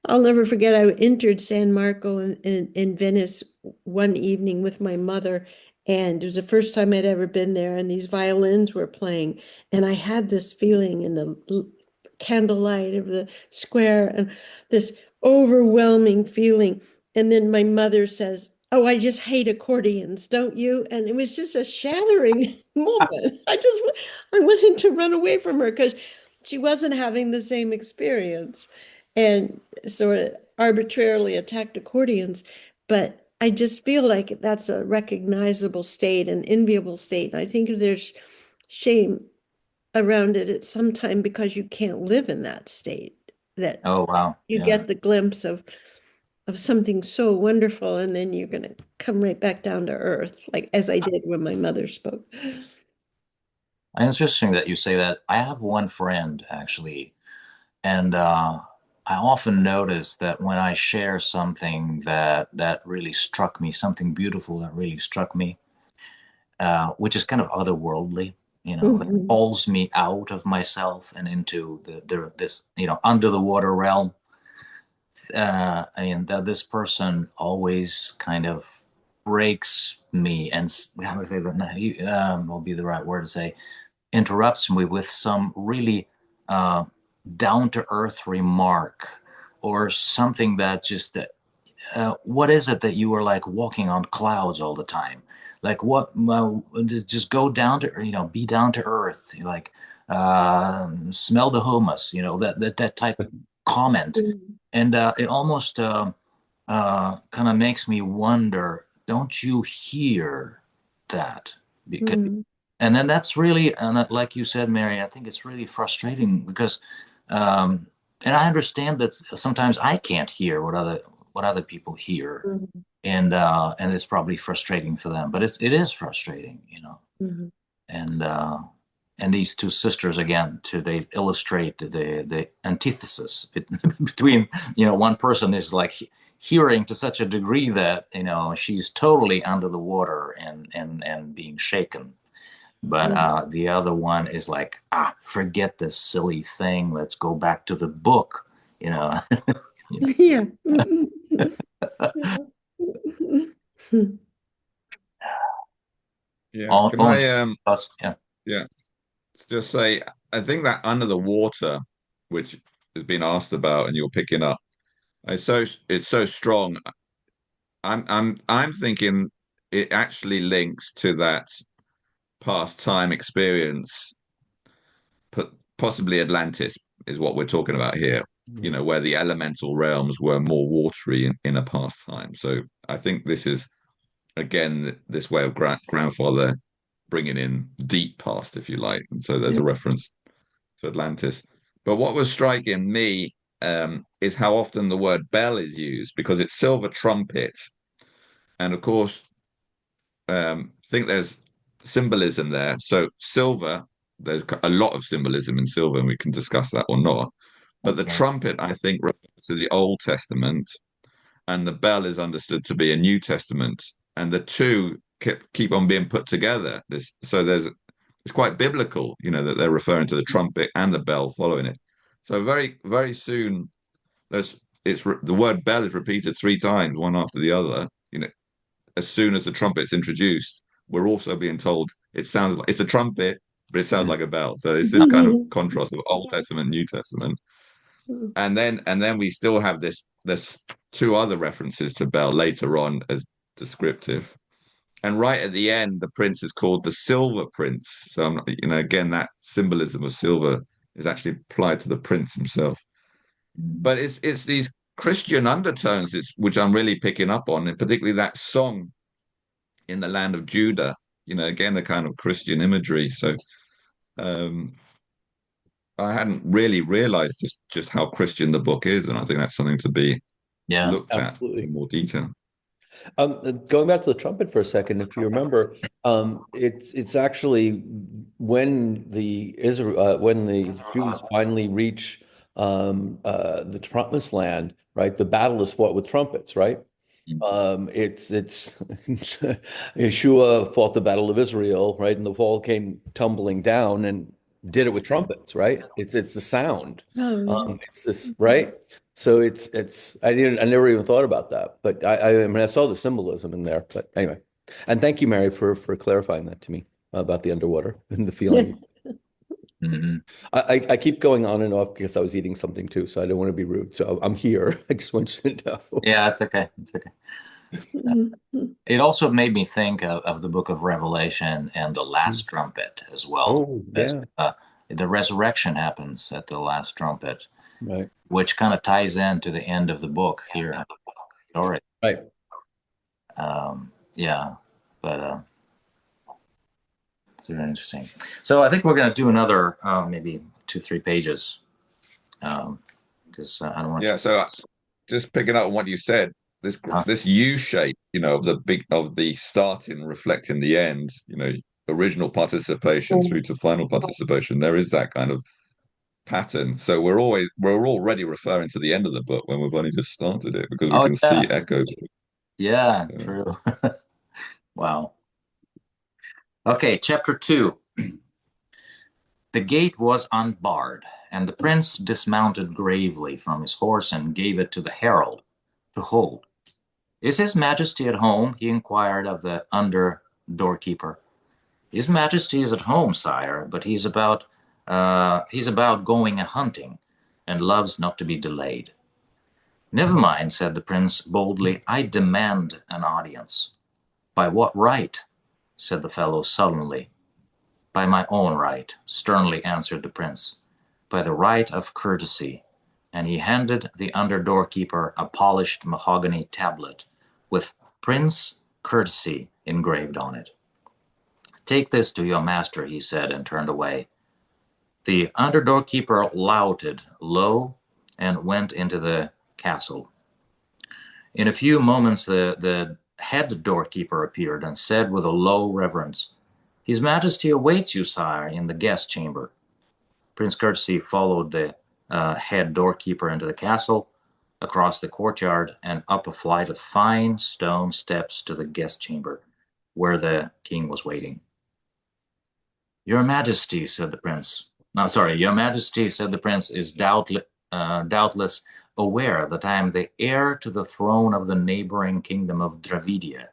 I'll never forget, I entered San Marco in Venice one evening with my mother, and it was the first time I'd ever been there, and these violins were playing, and I had this feeling in the candlelight of the square, and this overwhelming feeling. And then my mother says, "Oh, I just hate accordions, don't you?" And it was just a shattering moment. I wanted to run away from her because she wasn't having the same experience and sort of arbitrarily attacked accordions. But I just feel like that's a recognizable state, an enviable state. And I think there's shame around it at some time because you can't live in that state, that Oh, wow. you Yeah. get the glimpse of something so wonderful, and then you're going to come right back down to earth, like as I did when my mother spoke. And it's interesting that you say that. I have one friend actually, and I often notice that when I share something that really struck me, something beautiful that really struck me, which is kind of otherworldly, that Mhm. pulls me out of myself and into this, under the water realm. I mean, that this person always kind of breaks me and how would I say that? Will be the right word to say, interrupts me with some really uh, down to earth remark or something that just what is it that you were like walking on clouds all the time? Like what? Just go down to be down to earth. Like smell the hummus. That type of comment, Mhm. and it almost kind of makes me wonder. Don't you hear that? Because Mhm. and then that's really, and like you said, Mary, I think it's really frustrating because, um, and I understand that sometimes I can't hear what other people hear, Mhm. and it's probably frustrating for them. But it is frustrating. Mhm. And and these two sisters again, they illustrate the antithesis between one person is like hearing to such a degree that she's totally under the water and being shaken, but Mhm. the other one is like, forget this silly thing. Let's go back to the book. You know, Yeah. Yeah. Yeah. all Can own I thoughts. Yeah. yeah, just say I think that under the water, which has been asked about and you're picking up, it's so strong. I'm thinking it actually links to that past time experience, possibly Atlantis is what we're talking about here, where the elemental realms were more watery in a past time. So I think this is, again, this way of grandfather bringing in deep past, if you like. And so there's a reference to Atlantis. But what was striking me is how often the word bell is used because it's silver trumpet. And of course, I think there's symbolism there. So silver, there's a lot of symbolism in silver, and we can discuss that or not. But the Okay. trumpet, I think, refers to the Old Testament, and the bell is understood to be a New Testament, and the two keep on being put together. So there's it's quite biblical, that they're referring to the trumpet and the bell following it. So very, very soon, the word bell is repeated three times, one after the other. As soon as the trumpet's introduced, we're also being told it sounds like it's a trumpet, but it sounds like a bell. So it's this kind of contrast of Old Testament, New Testament, and then we still have this. There's two other references to bell later on as descriptive. And right at the end, the prince is called the Silver Prince. So again, that symbolism of silver is actually applied to the prince himself. But it's these Christian undertones which I'm really picking up on, and particularly that song in the land of Judah. Again, the kind of Christian imagery. So um, I hadn't really realized just how Christian the book is, and I think that's something to be Yeah. looked at Absolutely. in more detail. Going back to the trumpet for a second, if you remember, it's actually when the Jews finally reach the promised land, right? The battle is fought with trumpets, right? It's Yeshua fought the battle of Israel, right? And the wall came tumbling down and did it with trumpets, right? It's the sound. Oh, yeah. It's this, right? So I never even thought about that, but I mean I saw the symbolism in there. But anyway, and thank you, Mary, for clarifying that to me about the underwater and the feeling. Mm-hmm. I keep going on and off because I was eating something too, so I don't want to be rude. So I'm here. I just want you to know. Yeah, it's okay. It's okay. It also made me think of the book of Revelation and the last trumpet as well. Oh, As, yeah. the resurrection happens at the last trumpet, Right. which kind of ties into the end of the book here in the story. Right. Yeah, but it's very interesting. So I think we're going to do another maybe 2-3 pages. Because I don't want Yeah, so just picking up on what you said, this U shape, of the starting reflecting the end, original participation through to final participation. There is that kind of pattern. So we're already referring to the end of the book when we've only just started it because we Oh can see yeah, echoes. yeah, So, true. Wow. Okay, chapter 2. The gate was unbarred, and the prince dismounted gravely from his horse and gave it to the herald to hold. Is his majesty at home? He inquired of the under doorkeeper. His majesty is at home, sire, but he's about going a hunting, and loves not to be delayed. Never mind, said the prince boldly. I demand an audience. By what right? Said the fellow sullenly. By my own right, sternly answered the prince. By the right of courtesy. And he handed the under doorkeeper a polished mahogany tablet with Prince Courtesy engraved on it. Take this to your master, he said, and turned away. The under doorkeeper louted low and went into the castle. In a few moments, the head doorkeeper appeared and said with a low reverence, His Majesty awaits you, sire, in the guest chamber. Prince Courtesy followed the head doorkeeper into the castle, across the courtyard, and up a flight of fine stone steps to the guest chamber, where the king was waiting. Your Majesty, said the prince. No, sorry, Your Majesty, said the prince, is doubtless aware that I am the heir to the throne of the neighboring kingdom of Dravidia.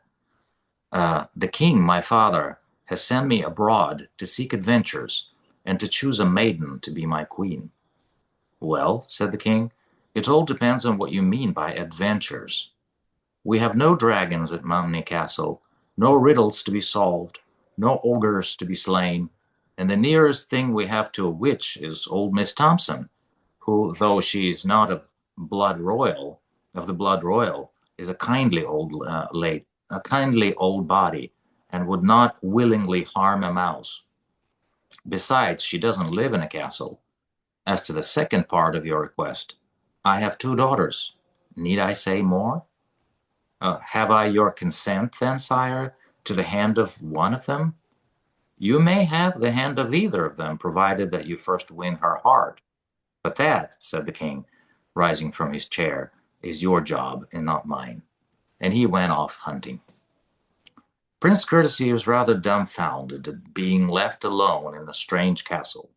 The king, my father, has sent me abroad to seek adventures and to choose a maiden to be my queen. Well, said the king, it all depends on what you mean by adventures. We have no dragons at Mountainy Castle, no riddles to be solved, no ogres to be slain, and the nearest thing we have to a witch is old Miss Thompson, who, though she is not of the blood royal, is a kindly old body, and would not willingly harm a mouse. Besides, she doesn't live in a castle. As to the second part of your request, I have 2 daughters. Need I say more? Have I your consent, then, sire, to the hand of one of them? You may have the hand of either of them, provided that you first win her heart. But that, said the king, rising from his chair, is your job and not mine. And he went off hunting. Prince Courtesy was rather dumbfounded at being left alone in a strange castle.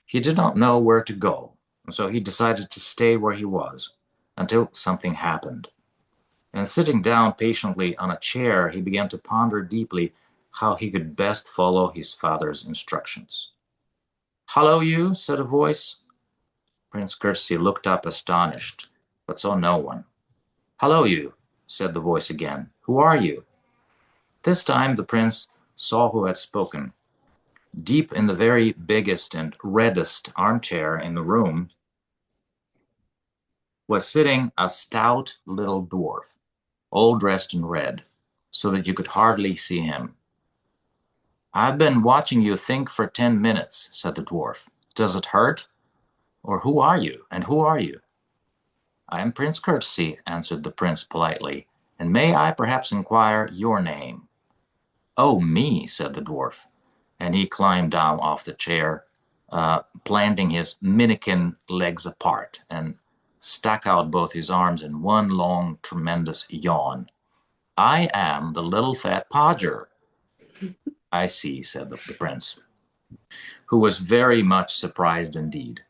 He did not know where to go, and so he decided to stay where he was until something happened. And sitting down patiently on a chair, he began to ponder deeply how he could best follow his father's instructions. "Hello, you," said a voice. Prince Courtesy looked up astonished, but saw no one. "Hello, you," said the voice again. "Who are you?" This time the prince saw who had spoken. Deep in the very biggest and reddest armchair in the room was sitting a stout little dwarf, all dressed in red, so that you could hardly see him. "I've been watching you think for 10 minutes," said the dwarf. "Does it hurt? Or who are you, and who are you?" "I am Prince Courtesy," answered the prince politely, "and may I perhaps inquire your name?" "Oh, me," said the dwarf, and he climbed down off the chair, planting his minikin legs apart, and stuck out both his arms in one long, tremendous yawn. "I am the little fat podger." "I see," said the prince, who was very much surprised indeed.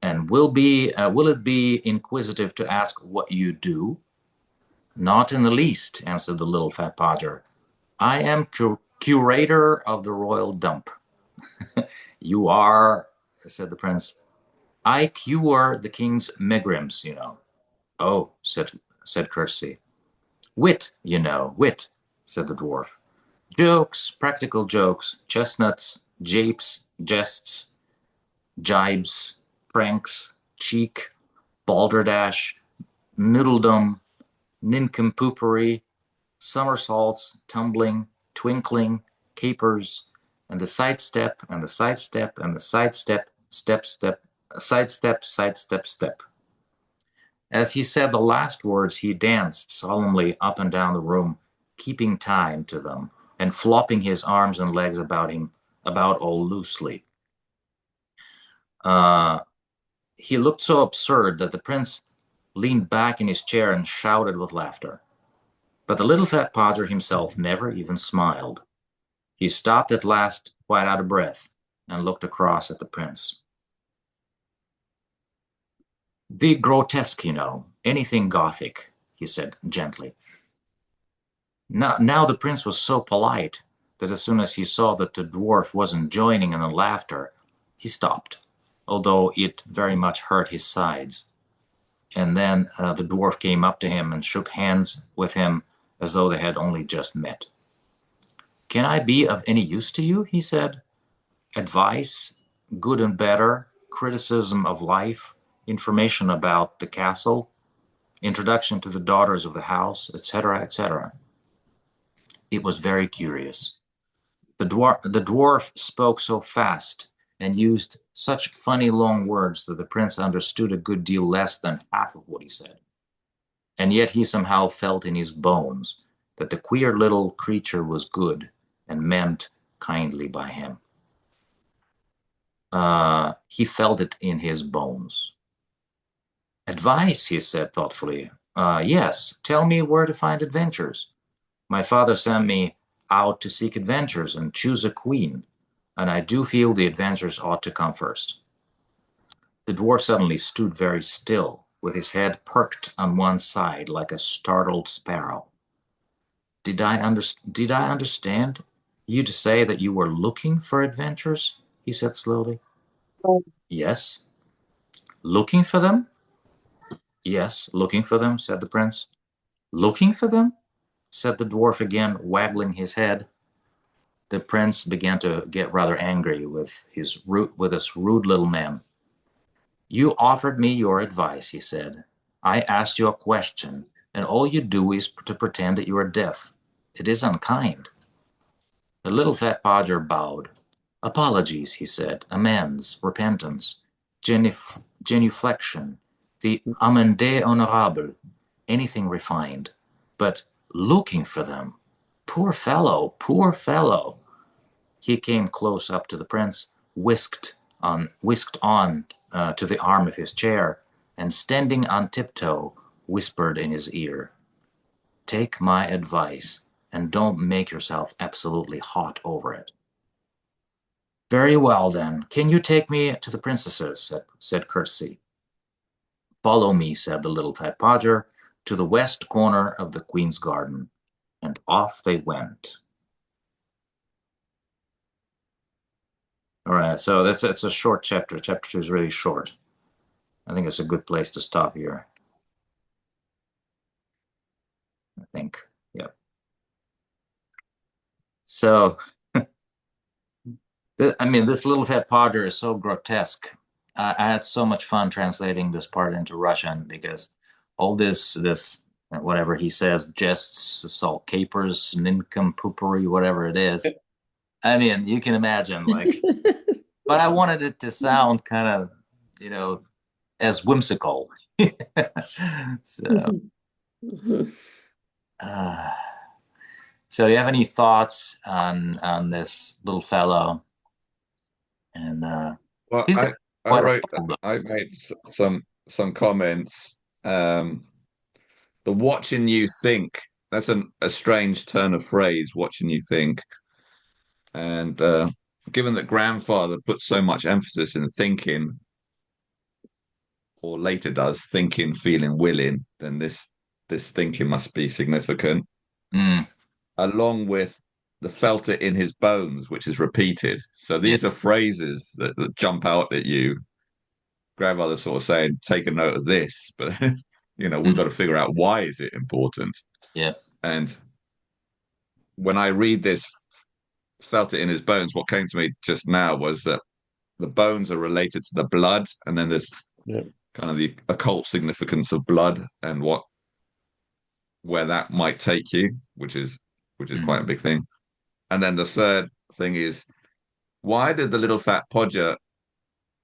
"And will it be inquisitive to ask what you do?" "Not in the least," answered the little fat podger. "I am curator of the royal dump." "You are," said the prince. "I cure the king's megrims, you know." "Oh," said Courtesy. "Wit, you know, wit," said the dwarf. "Jokes, practical jokes, chestnuts, japes, jests, jibes, pranks, cheek, balderdash, noodledom, nincompoopery, somersaults, tumbling, twinkling, capers, and the sidestep, and the sidestep, and the sidestep, step, step, sidestep, sidestep, step." As he said the last words, he danced solemnly up and down the room, keeping time to them, and flopping his arms and legs about him, about all loosely. Uh, he looked so absurd that the prince leaned back in his chair and shouted with laughter. But the little fat podger himself never even smiled. He stopped at last, quite out of breath, and looked across at the prince. "The grotesque, you know, anything Gothic," he said gently. Now the prince was so polite that as soon as he saw that the dwarf wasn't joining in the laughter, he stopped, although it very much hurt his sides. And then the dwarf came up to him and shook hands with him as though they had only just met. "Can I be of any use to you?" he said. "Advice, good and better, criticism of life, information about the castle, introduction to the daughters of the house, etc., etc." It was very curious. The dwarf spoke so fast and used such funny long words that the prince understood a good deal less than half of what he said. And yet he somehow felt in his bones that the queer little creature was good and meant kindly by him. He felt it in his bones. "Advice," he said thoughtfully. "Yes, tell me where to find adventures. My father sent me out to seek adventures and choose a queen, and I do feel the adventures ought to come first." The dwarf suddenly stood very still, with his head perked on one side like a startled sparrow. Did I understand you to say that you were looking for adventures?" he said slowly. "Yes." "Looking for them?" "Yes, looking for them," said the prince. "Looking for them?" said the dwarf again, waggling his head. The prince began to get rather angry with this rude little man. "You offered me your advice," he said. "I asked you a question, and all you do is to pretend that you are deaf. It is unkind." The little fat podger bowed. "Apologies," he said. "Amends, repentance, genuflection, the amende honorable, anything refined. But looking for them. Poor fellow, poor fellow." He came close up to the prince, whisked on to the arm of his chair, and standing on tiptoe, whispered in his ear, "Take my advice and don't make yourself absolutely hot over it. Very well, then. Can you take me to the princesses? said Courtesy. Follow me, said the little fat podger, to the west corner of the Queen's garden. And off they went. All right, so it's a short chapter. Chapter 2 is really short. I think it's a good place to stop here. I think. Yep. So, I mean, this little fat podger is so grotesque. I had so much fun translating this part into Russian because all this whatever he says, jests, salt capers, nincompooperi, whatever it is. I mean, you can imagine, like, but I wanted it to sound kind of, as whimsical. So, uh, so do you have any thoughts on this little fellow? And Well, he's got I quite a wrote, couple. I made some comments. The watching you think, that's a strange turn of phrase, watching you think. And given that grandfather put so much emphasis in thinking, or later does thinking, feeling, willing, then this thinking must be significant, Mm, along with the felt it in his bones, which is repeated. So yeah. these are phrases that jump out at you. Grandmother sort of saying, take a note of this, but we've got Mm, to figure out why is it important. yeah. And when I read this, felt it in his bones, what came to me just now was that the bones are related to the blood, and then there's Yeah. kind of the occult significance of blood and where that might take you, which is Mm, quite a big thing. And then the third thing is, why did the little fat podger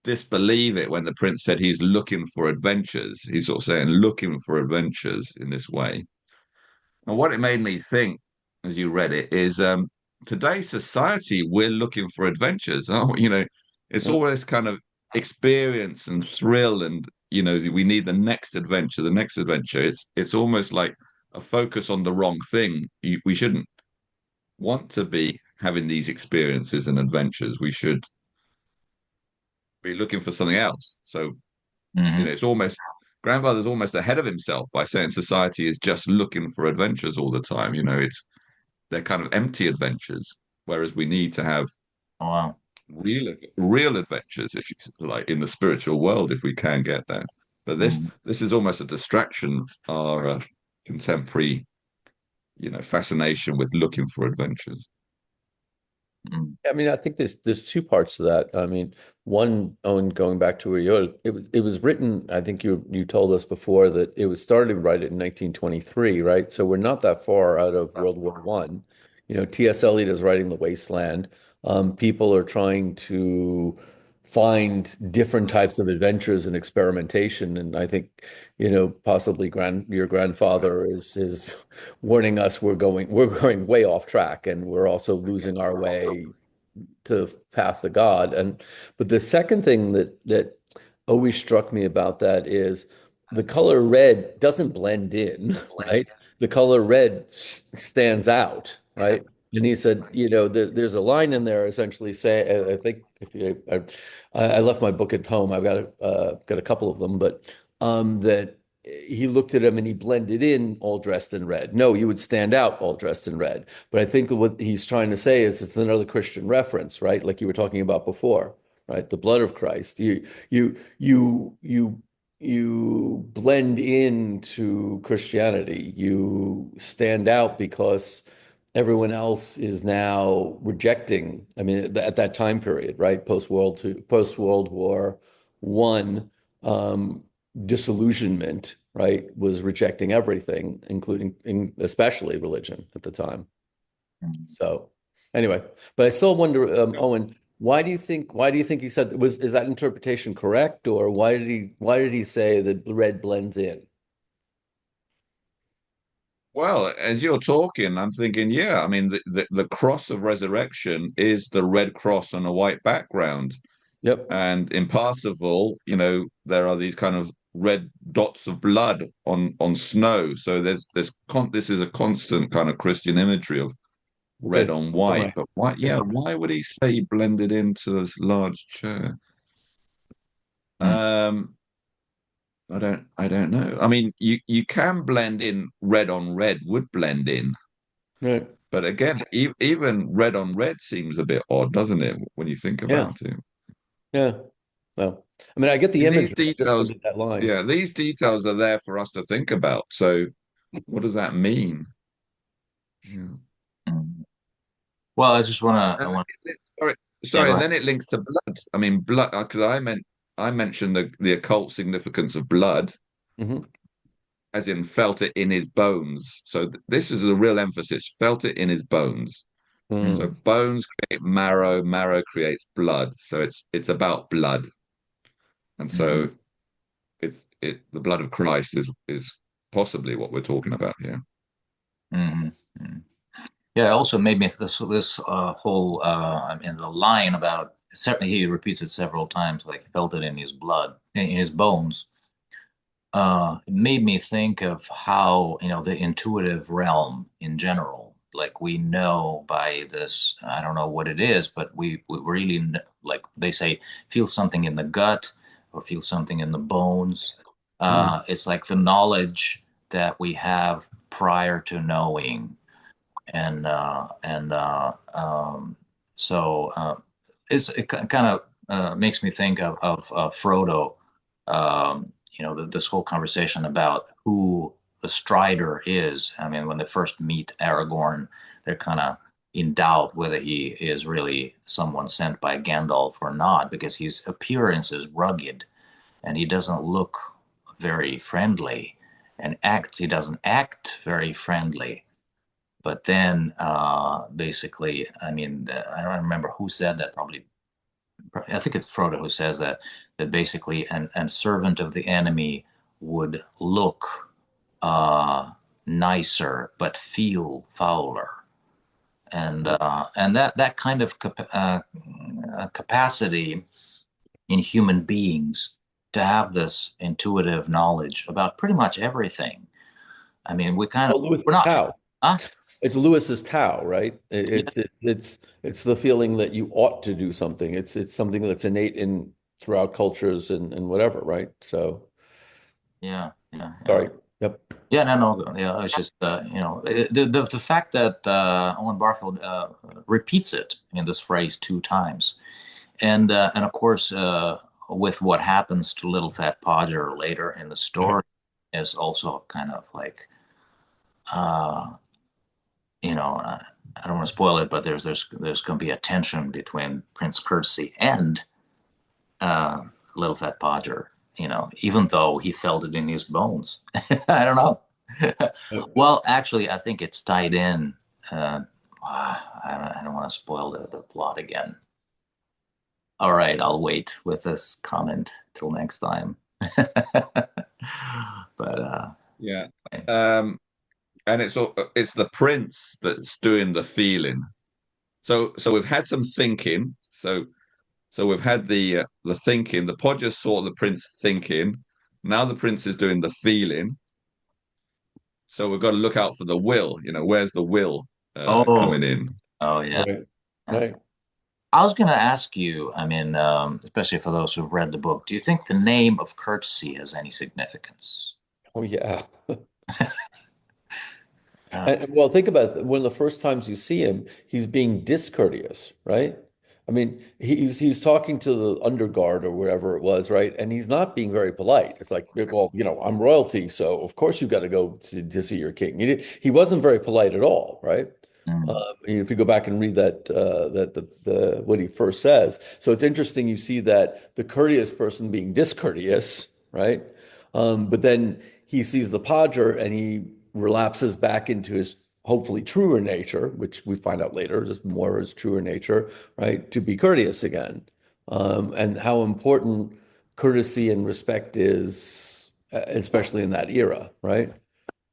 disbelieve it when the prince said he's looking for adventures? He's sort of saying looking for adventures in this way. And what it made me think as you read it is today's society, we're looking for adventures. Oh, it's Yeah. always kind of experience and thrill, and we need the next adventure, the next adventure. It's almost like a focus on the wrong thing. We shouldn't want to be having these experiences and adventures. We should be looking for something else. So, mhm. it's almost grandfather's almost ahead of himself by saying society is just looking for adventures all the time. They're kind of empty adventures, whereas we need to have Oh, wow. real adventures, if you like, in the spiritual world, if we can get there. But this Mm, this is almost a distraction, our contemporary, fascination with looking for adventures. mm, I mean, I think there's two parts to that. I mean, one, Owen, going back to where it was written. I think you told us before that it was started right in 1923, right? So we're not that far out of World War One. T.S. Eliot is writing The Wasteland. People are trying to find different types of adventures and experimentation, and I think possibly your grandfather is warning us we're going way off track, and we're also losing our way to path to God. But the second thing that always struck me about that is the color red doesn't blend in, right? The color red stands out, right? And he said, there's a line in there essentially say, I think if you, I left my book at home. I've got a couple of them, but that he looked at him and he blended in all dressed in red. No, you would stand out all dressed in red. But I think what he's trying to say is it's another Christian reference, right? Like you were talking about before, right? The blood of Christ. You blend into Christianity. You stand out because everyone else is now rejecting. I mean, at that time period, right? Post World War One, disillusionment, right, was rejecting everything, especially religion at the time. mm. So anyway, but I still wonder, Owen, why do you think he said is that interpretation correct, or why did he say that red blends in? Well, as you're talking, I'm thinking, yeah, I mean, the cross of resurrection is the red cross on a white background. Yep. And in Parsifal, there are these kind of red dots of blood on snow. So this is a constant kind of Christian imagery of red Okay. on white. Right. But why, Yeah. yeah, why would he say he blended into this large chair? Mm. Um, I don't know. I mean, you can blend in red on red would blend in, Right. but again, even red on red seems a bit odd, doesn't it, when you think Yeah. about it? Yeah. Well, I mean, I get the And these imagery. I just don't details, get that line. yeah, these details are there for us to think about. So, what does that mean? Yeah. Mm. Well, I just And I want, sorry, yeah, sorry, go and ahead. then it links to blood. I mean, blood, because I mentioned the occult significance of blood, Hmm. as in felt it in his bones. So this is a real emphasis, felt it in his bones. So Mm. bones create marrow, marrow creates blood. So it's about blood. And Mm-hmm. so the blood of Christ is possibly what we're talking about here. Mm-hmm. Yeah, it also made me this whole I mean the line about certainly he repeats it several times, like he felt it in his blood, in his bones. It made me think of how, the intuitive realm in general. Like we know by this, I don't know what it is, but we really like they say, feel something in the gut or feel something in the bones. Mm. It's like the knowledge that we have prior to knowing and so kind of makes me think of Frodo. This whole conversation about who the Strider is. I mean, when they first meet Aragorn, they're kind of in doubt whether he is really someone sent by Gandalf or not, because his appearance is rugged and he doesn't look very friendly, and he doesn't act very friendly. But then, basically, I mean, I don't remember who said that. Probably, I think it's Frodo who says that basically, an servant of the enemy would look nicer but feel fouler, and that kind of capacity in human beings to have this intuitive knowledge about pretty much everything. I mean, Well, we're Lewis's not, Tau. huh? It's Lewis's Tau, right? Yeah, It's the feeling that you ought to do something. It's something that's innate in throughout cultures and whatever, right? So, yeah, yeah, yeah. sorry. Yep. Yeah, no, no, yeah. It's just the fact that Owen Barfield repeats it in this phrase two times, and of course with what happens to Little Fat Podger later in the Right. story is also kind of like uh, I don't want to spoil it, but there's going to be a tension between Prince Courtesy and uh, Little Fat Podger. Even though he felt it in his bones. I don't know. Well, actually, I think it's tied in. I don't want to spoil the plot again. All right, I'll wait with this comment till next time. But Yeah. Um, and it's the prince that's doing the feeling. So we've had some thinking. So we've had the thinking. The Podgers saw the prince thinking. Now the prince is doing the feeling. So we've got to look out for the will. Where's the will oh, coming in? oh yeah. Right. Yeah. Right. I was going to ask you. I mean, especially for those who've read the book, do you think the name of Courtesy has any significance? Oh yeah. Uh, And well, think about it. One of the first times you see him, he's being discourteous, right? I mean, he's talking to the underguard or whatever it was, right? And he's not being very polite. It's like, well, I'm royalty, so of course you've got to go to see your king. He wasn't very polite at all, right? mm, If you go back and read that the what he first says, so it's interesting. You see that the courteous person being discourteous, right? But then he sees the Podger and he relapses back into his hopefully truer nature, which we find out later is more his truer nature, right? To be courteous again, and how important courtesy and respect is, especially in that era, right?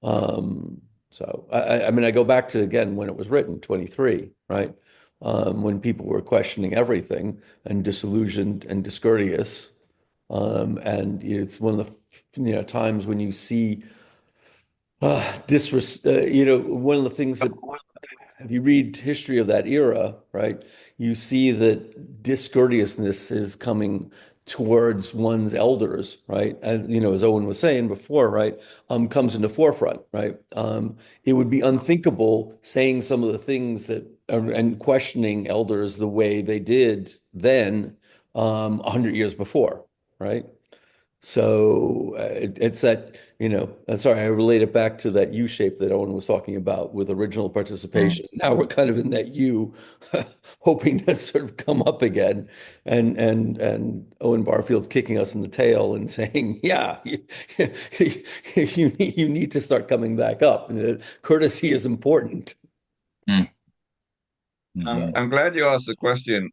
Um, so I mean, I go back to again when it was written, 23, right? When people were questioning everything and disillusioned and discourteous. And it's one of the times when you see one of the things that if you read history of that era, right, you see that discourteousness is coming towards one's elders, right? And as Owen was saying before, right, comes into forefront, right? It would be unthinkable saying some of the things that and questioning elders the way they did then, 100 years before, right? So it's that, sorry, I relate it back to that U shape that Owen was talking about with original Mm. participation. Now we're kind of in that U, hoping to sort of come up again. And Owen Barfield's kicking us in the tail and saying, yeah, you need to start coming back up. Courtesy is important. Mm. I'm, Mhm. I'm glad you asked the question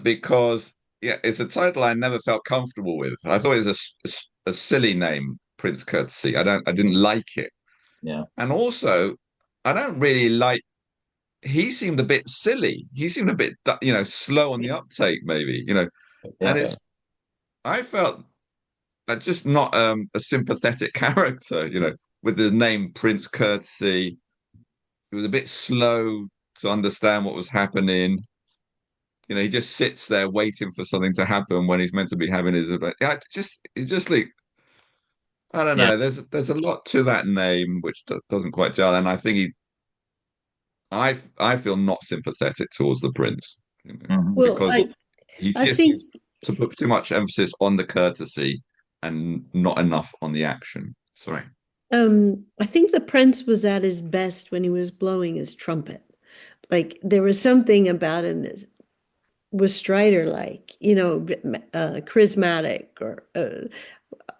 because yeah, it's a title I never felt comfortable with. I thought it was a silly name, Prince Courtesy. I didn't like it, Yeah. and also I don't really like. He seemed a bit silly. He seemed a bit, slow on the uptake, maybe, and Yeah. Yeah. I felt just not a sympathetic character, with the name Prince Courtesy. He was a bit slow to understand what was happening. He just sits there waiting for something to happen when he's meant to be having his. Yeah, it just like I don't Yeah. know. There's a lot to that name which doesn't quite gel, and I think I feel not sympathetic towards the prince, Mhm. Well, because he I just think seems to put too much emphasis on the courtesy and not enough on the action. Sorry. I think the prince was at his best when he was blowing his trumpet. Like there was something about him that was Strider-like, charismatic, or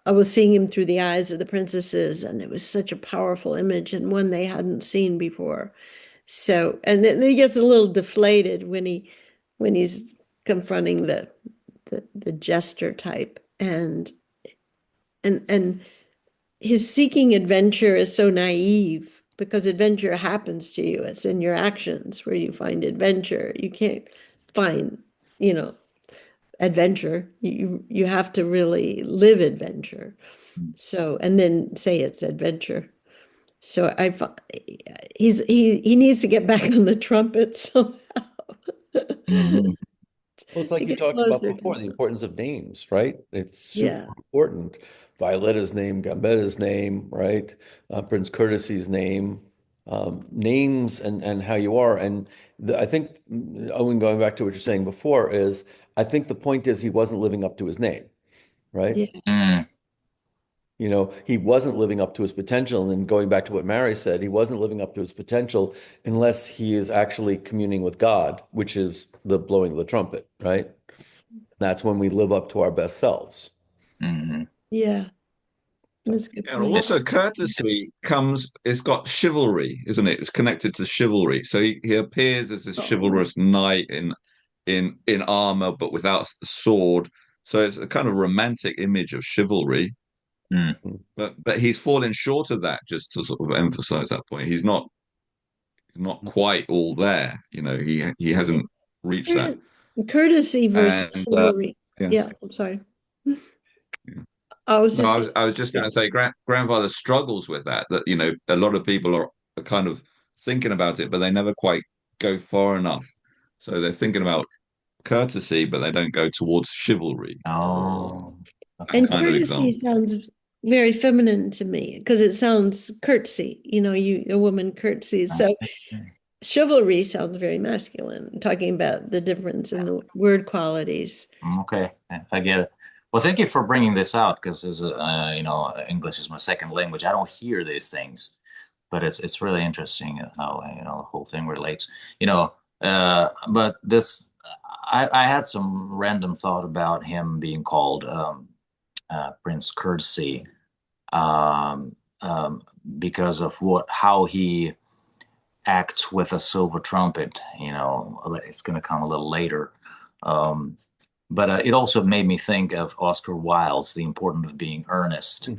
I was seeing him through the eyes of the princesses, and it was such a powerful image and one they hadn't seen before. So, and then he gets a little deflated when he's confronting the jester type, and his seeking adventure is so naive because adventure happens to you. It's in your actions where you find adventure. You can't find, you know, adventure. You have to really live adventure. So, and then say it's adventure. So he needs to get back on the trumpet somehow Mhm. Well, it's to like you get talked about closer to before, the himself. importance of names, right? It's super Yeah. important. Violetta's name, Gambetta's name, right? Prince Courtesy's name, names and how you are. And I think, Owen, going back to what you're saying before, is I think the point is he wasn't living up to his name, right? Yeah. Mm. He wasn't living up to his potential. And then going back to what Mary said, he wasn't living up to his potential unless he is actually communing with God, which is the blowing of the trumpet, right? That's when we live up to our best selves. Mhm. Yeah. So, That's a good And point. also courtesy it's got chivalry, isn't it? It's connected to chivalry. So he appears as this Oh. chivalrous knight in armor, but without a sword. So it's a kind of romantic image of chivalry. Mm. But he's fallen short of that, just to sort of emphasize that point. He's not quite all there. He hasn't reached that. Cour- Courtesy versus And chivalry. yeah. Yeah, I'm sorry. Yeah. I was No, just I was just going to say, grandfather struggles with that. That a lot of people are kind of thinking about it, but they never quite go far enough. So they're thinking about courtesy, but they don't go towards chivalry. Oh. That Okay. and kind of courtesy example. sounds very feminine to me because it sounds curtsy, a woman curtsies. So chivalry sounds very masculine, talking about the difference in the word qualities. Okay, I get it. Well, thank you for bringing this out because, as English is my second language. I don't hear these things, but it's really interesting how the whole thing relates. But this, I had some random thought about him being called Prince Courtesy, um, um, because of how he acts with a silver trumpet. It's going to come a little later. Um, but it also made me think of Oscar Wilde's The Importance of Being Earnest,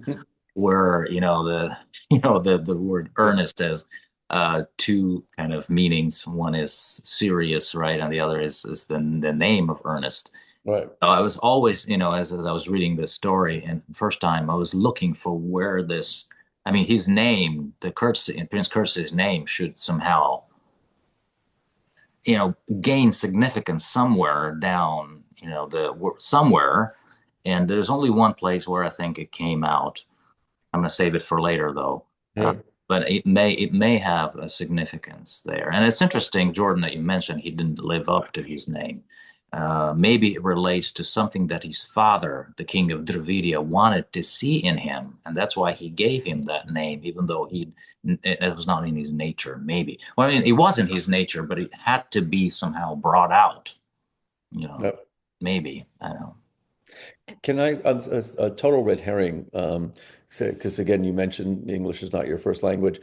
where the the word earnest is two kind of meanings. One is serious, right, and the other is the name of Ernest. Right. So I was always, as I was reading this story and first time, I was looking for where this. I mean, his name, the Curtsy, Prince Curtsy's name, should somehow, gain significance somewhere down, somewhere. And there's only one place where I think it came out. I'm going to save it for later, though. Uh, Yeah. but it may have a significance there. And it's interesting, Jordan, that you mentioned he didn't live up to his name. Maybe it relates to something that his father, the king of Dravidia, wanted to see in him, and that's why he gave him that name, even though it was not in his nature. Maybe. Well, I mean, it was in his nature, but it had to be somehow brought out. Yep. Maybe I don't know. Can I, a total red herring, because again, you mentioned English is not your first language.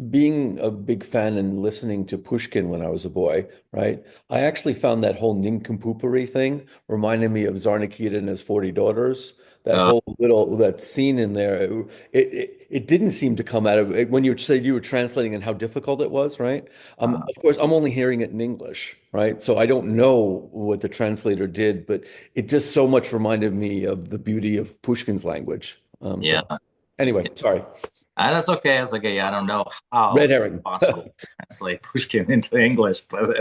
Being a big fan and listening to Pushkin when I was a boy, right? I actually found that whole nincompooperi thing reminded me of Tsar Nikita and his 40 daughters. That Uh, whole that scene in there, it didn't seem to come out of it when you said you were translating and how difficult it was, right? uh, Of course, I'm only hearing it in English, right? So I don't know what the translator did, but it just so much reminded me of the beauty of Pushkin's language. yeah, So anyway, sorry, That's okay. That's okay. Yeah, I don't know how red it's herring. possible to translate Pushkin into English, but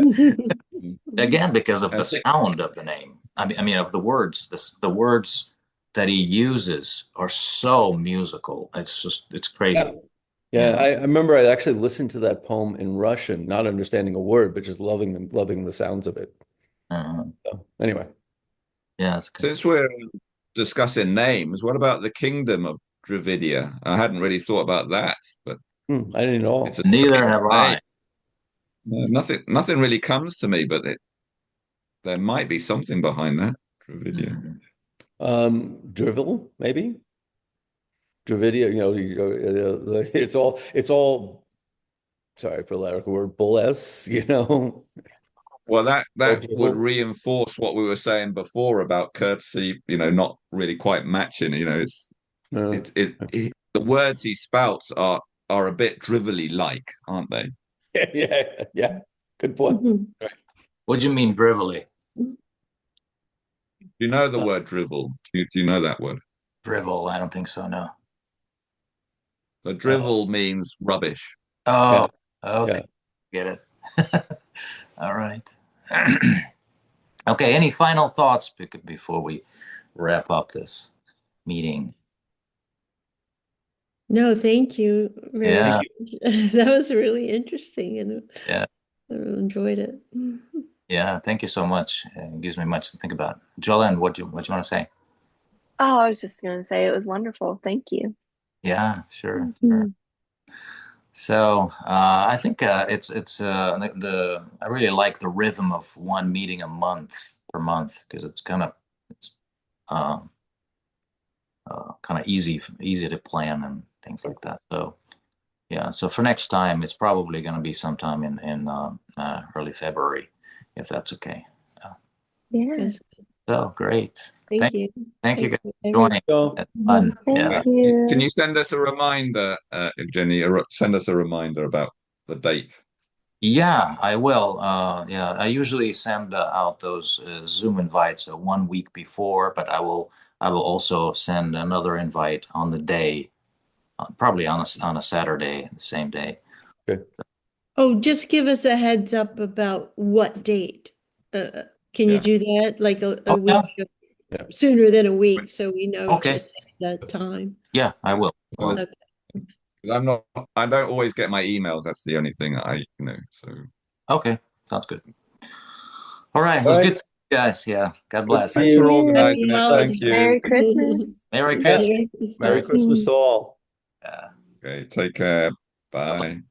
again, because of I the think, sound of the name. I mean, of the words. The words that he uses are so musical. It's Yeah. crazy. Yeah, Yeah. I remember I actually listened to that poem in Russian, not understanding a word, but just loving the sounds of it. Uh, So, anyway, yeah, that's good. since we're discussing names, what about the kingdom of Dravidia? I hadn't really thought about that, but I didn't it's know. a Neither strange have name. I. Nothing really comes to me, but there might be something behind that. Dravidia. Mhm. Drivel, maybe Dravidia. It's all. Sorry for the lack of a word, bulles. Well, that All that would drivel. reinforce what we were saying before about courtesy, not really quite matching. Uh, the words he spouts are a bit drivelly like, aren't they? yeah, yeah. Good point. Right. What do you mean, drivelly? Do you know the Uh, word drivel? Do you know that word? Drivel? I don't think so. No. So uh, drivel means rubbish. yeah, Oh, okay. yeah. Get it. All right. Okay. Any final thoughts before we wrap up this meeting? No, thank you very Thank Yeah. you. much. That was really interesting and Yeah. I enjoyed it. Yeah, thank you so much. It gives me much to think about. Jolene, what you want to say? Oh, I was just gonna say it was wonderful. Thank you. Yeah, sure, sure. Mhm. So I think it's the I really like the rhythm of one meeting a month per month because it's um, kind of easy to plan and things like that. So yeah, so for next time, it's probably going to be sometime in early February, if that's okay. Uh, Yeah. Yes, so great. thank Thank you. thank you Thank guys you, for everyone. joining. So, It's fun. Thank Yeah. Can you. you send us a reminder, Jenny? Send us a reminder about the date. Yeah, I will. Yeah, I usually send out those Zoom invites one week before, but I will also send another invite on the day, probably on a Saturday, the same day. okay. Oh, just give us a heads up about what date. Can you Yeah, do that? Like a Oh yeah. week yeah. sooner than a week so we know to Okay. set the time. Yeah, I will. Well, Well, Okay. I'm not. I don't always get my emails. That's the only thing I. So okay. Sounds good. All right. It All was right. good to see you guys. Yeah. God Good to bless. see thanks for you. You. Happy organizing it. Thank holidays. you. Merry Christmas. Merry Yeah. Christmas. Merry Merry Christmas. Christmas to all. Yeah. Okay, take care. Bye-bye. Bye.